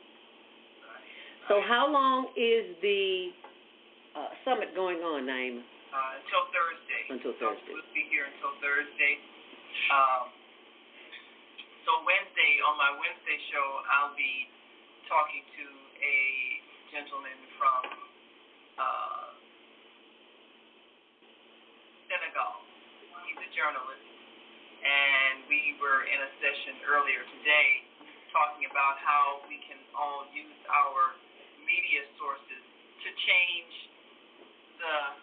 So how long is the summit going on, Naimah? Until Thursday. Until Thursday. So we'll be here until Thursday. So Wednesday, on my Wednesday show, I'll be talking to a gentleman from Senegal. He's a journalist. And we were in a session earlier today talking about how we can all use our media sources to change the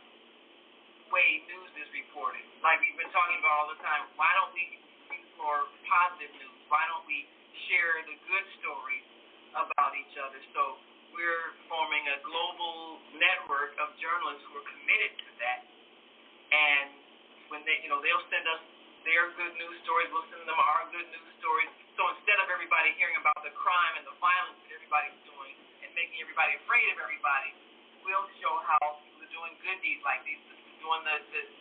way news is reported. Like we've been talking about all the time, why don't we use more positive news? Why don't we share the good stories about each other? So we're forming a global network of journalists who are committed to that. And when they'll send us their good news stories, we'll send them our good news stories. So instead of everybody hearing about the crime and the violence that everybody's doing and making everybody afraid of everybody, we'll show how people are doing good deeds like these, doing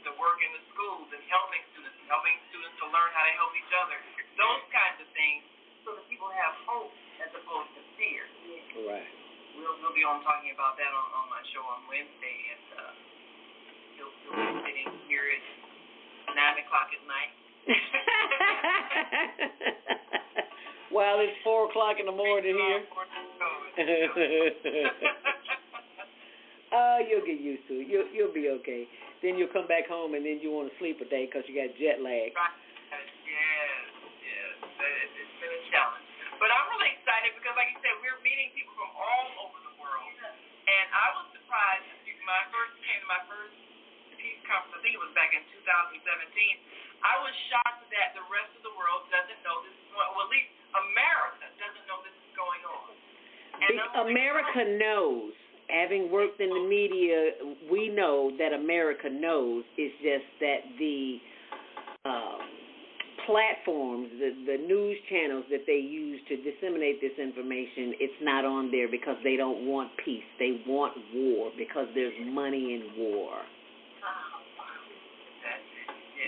the work in the schools and helping students to learn how to help each other. Those kinds of things so that people have hope as opposed to fear. Right. We'll be on talking about that on my show on Wednesday, and he'll be sitting here at 9 o'clock at night. Well, it's 4 o'clock in the morning here. You'll get used to it. You'll be okay. Then you'll come back home and then you want to sleep a day because you got jet lag. Right. Yes. It's been a challenge. But I'm really excited because, like you said, we're meeting people from all over the world. And I was surprised when I first came to my first Peace Conference, I think it was back in 2017, I was shocked that the rest of the world doesn't know this is going on. Well, at least America doesn't know this is going on. And America knows. Having worked in the media, we know that America knows. It's just that the platforms, the news channels that they use to disseminate this information, it's not on there because they don't want peace. They want war because there's money in war.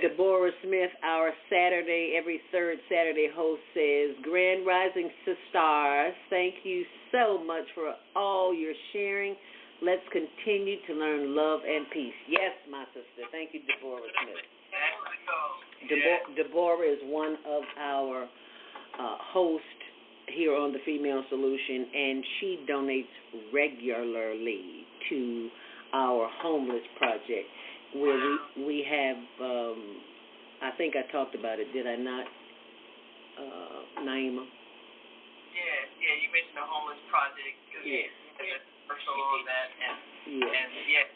Deborah Smith, our every third Saturday host, says, Grand Rising Sisters, thank you so much for all your sharing. Let's continue to learn love and peace. Yes, my sister. Thank you, Deborah Smith. to go. Deborah is one of our hosts here on the Female Solution, and she donates regularly to our homeless project, where we have, I think I talked about it, did I not, Naimah? Yeah, you mentioned the homeless project. Yes. Commercial on that, and yes.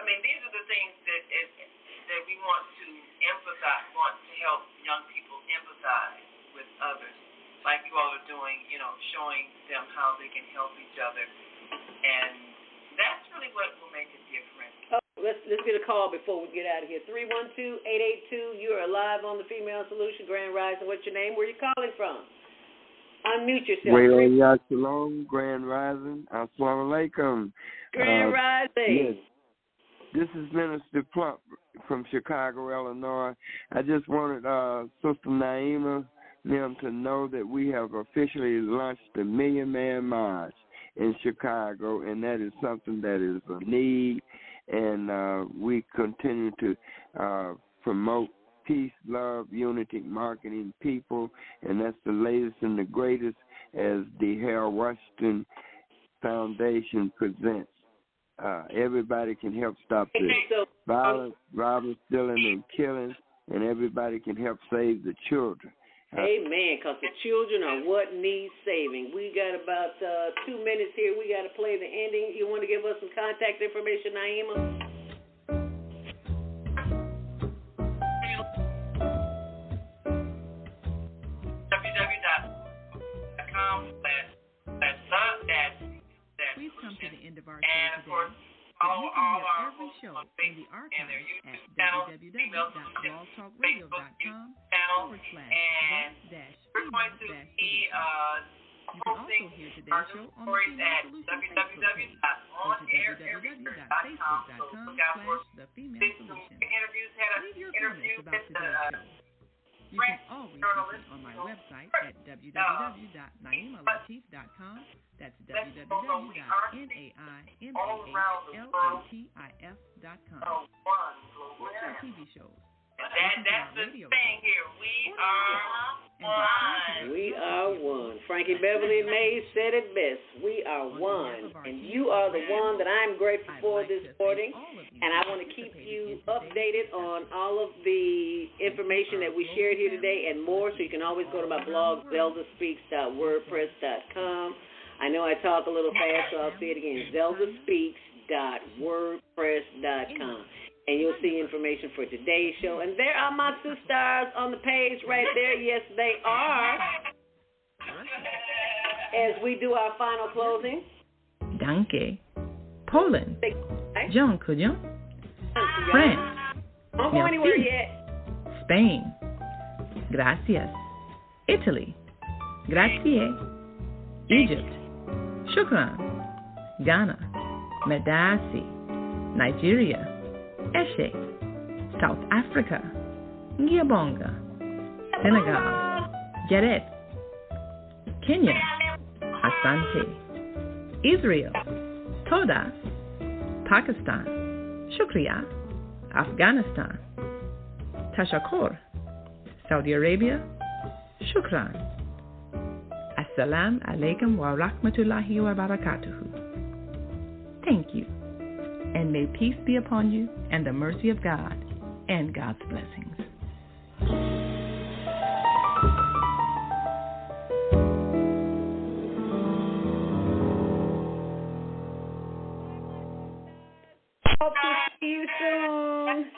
I mean, these are the things that we want to emphasize, want to help young people empathize with others, like you all are doing, showing them how they can help each other. And that's really what will make a difference. Oh, let's get a call before we get out of here. 312-882, you are live on the Female Solution, Grand Rising. What's your name? Where are you calling from? Unmute yourself. Well, shalom, Grand Rising. Assalamu alaikum. Grand Rising. Yes. This is Minister Plump from Chicago, Illinois. I just wanted Sister Naimah them to know that we have officially launched the Million Man March in Chicago, and that is something that is a need, and we continue to promote peace, love, unity, marketing people, and that's the latest and the greatest as the Harold Washington Foundation presents. Everybody can help stop the violence, robbing, stealing, and killing, and everybody can help save the children. Amen, because the children are what needs saving. We got about 2 minutes here. We got to play the ending. You want to give us some contact information, Naimah? We've come to the end of our show today. But you can hear every show in the archives at www.blogtalkradio.com/the-female-solution. You can also hear today's show on the Female Solution Facebook page. Go to www.facebook.com/the-female-solution. Leave your comments about today's show. You can always listen on my website at www.naimalatif.com. That's www.naimalatif.com. Watch our TV shows. That's the thing here. We are one. We are one. Frankie Beverly Mays said it best. We are one. And you are the one that I'm grateful for this morning. And I want to keep you updated on all of the information that we shared here today and more. So you can always go to my blog, zeldaspeaks.wordpress.com. I know I talk a little fast, so I'll say it again, zeldaspeaks.wordpress.com. And you'll see information for today's show. And there are my two stars on the page right there. Yes, they are. As we do our final closing. Danke. Poland. Dziękuję. France. Don't go anywhere yet. Spain. Gracias. Italy. Grazie. Egypt. Shukran. Ghana. Medasi. Nigeria. Eshe, South Africa, Ngiyabonga, Senegal, Jared, Kenya, Asante, Israel, Toda, Pakistan, Shukriya, Afghanistan, Tashakkur, Saudi Arabia, Shukran, Assalamu alaikum wa rahmatullahi wa barakatuhu. Thank you. And may peace be upon you and the mercy of God and God's blessings. Hope to see you soon.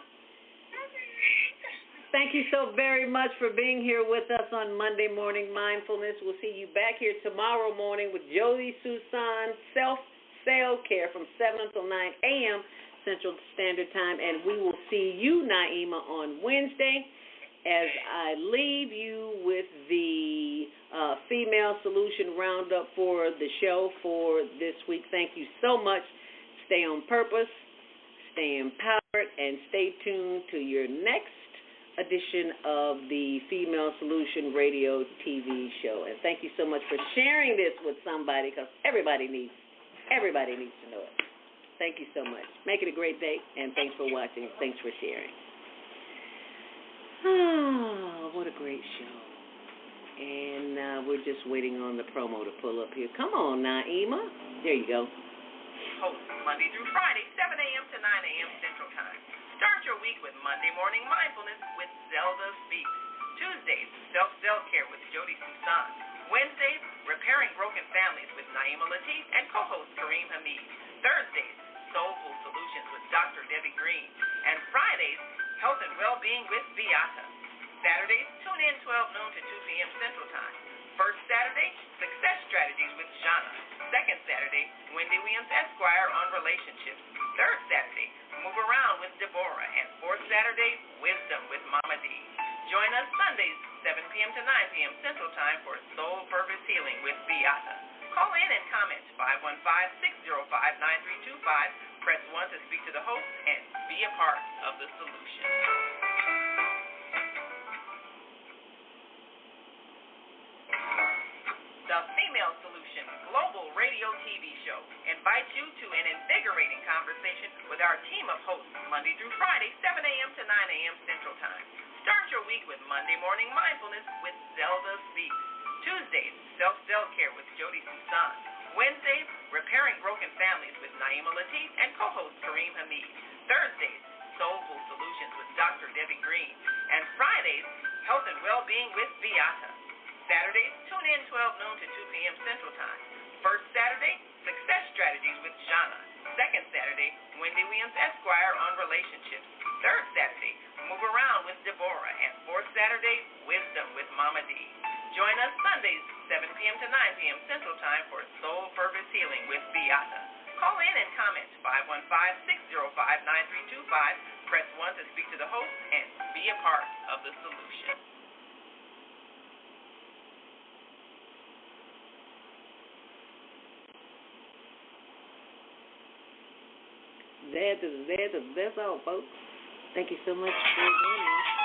Thank you so very much for being here with us on Monday Morning Mindfulness. We'll see you back here tomorrow morning with Jolie Susan, Self-Care from 7 until 9 a.m. Central Standard Time. And we will see you, Naimah, on Wednesday as I leave you with the Female Solution Roundup for the show for this week. Thank you so much. Stay on purpose, stay empowered, and stay tuned to your next edition of the Female Solution Radio TV show. And thank you so much for sharing this with somebody, because everybody needs to know it. Thank you so much. Make it a great day, and thanks for watching. Thanks for sharing. great show. And we're just waiting on the promo to pull up here. Come on, Naimah. There you go. Host Monday through Friday, 7 a.m. to 9 a.m. Central Time. Start your week with Monday Morning Mindfulness with Zelda Speaks. Tuesdays, Self-Care with Jody Susan. Wednesdays, Repairing Broken Families with Naimah Latif and co-host Kareem Hamid. Thursdays, Soulful Solutions with Dr. Debbie Green. And Fridays, Health and Well-Being with Beata. Saturdays, tune in 12 noon to 2 p.m. Central Time. First Saturday, Success Strategies with Shauna. Second Saturday, Wendy Williams Esquire on Relationships. Third Saturday, Move Around with Deborah. And fourth Saturday, Wisdom with Mama D. Join us Sundays, 7 p.m. to 9 p.m. Central Time for Soul Purpose Healing with Beata. Call in and comment 515-605-9325. Press 1 to speak to the host and be a part of the solution. The Female Solution Global Radio TV Show invites you to an invigorating conversation with our team of hosts Monday through Friday, 7 a.m. to 9 a.m. Central Time. Start your week with Monday Morning Mindfulness with Zelda Speaks. Tuesdays, Self-Care with Jody Susan. Wednesdays, Repairing Broken Families with Naimah Latif and co-host Kareem Hamid. Thursdays, Soulful Solutions with Dr. Debbie Green. And Fridays, Health and Well-Being with Beata. Saturdays, tune in 12 noon to 2 p.m. Central Time. First Saturday, Success Strategies with Shauna. Second Saturday, Wendy Williams Esquire on Relationships. Third Saturday, Move Around with Deborah. And fourth Saturday, Wisdom with Mama D. Join us Sundays, 7 p.m. to 9 p.m. Central Time for Soul Purpose Healing with Beata. Call in and comment 515-605-9325. Press 1 to speak to the host and be a part of the solution. That's all, folks. Thank you so much for joining us.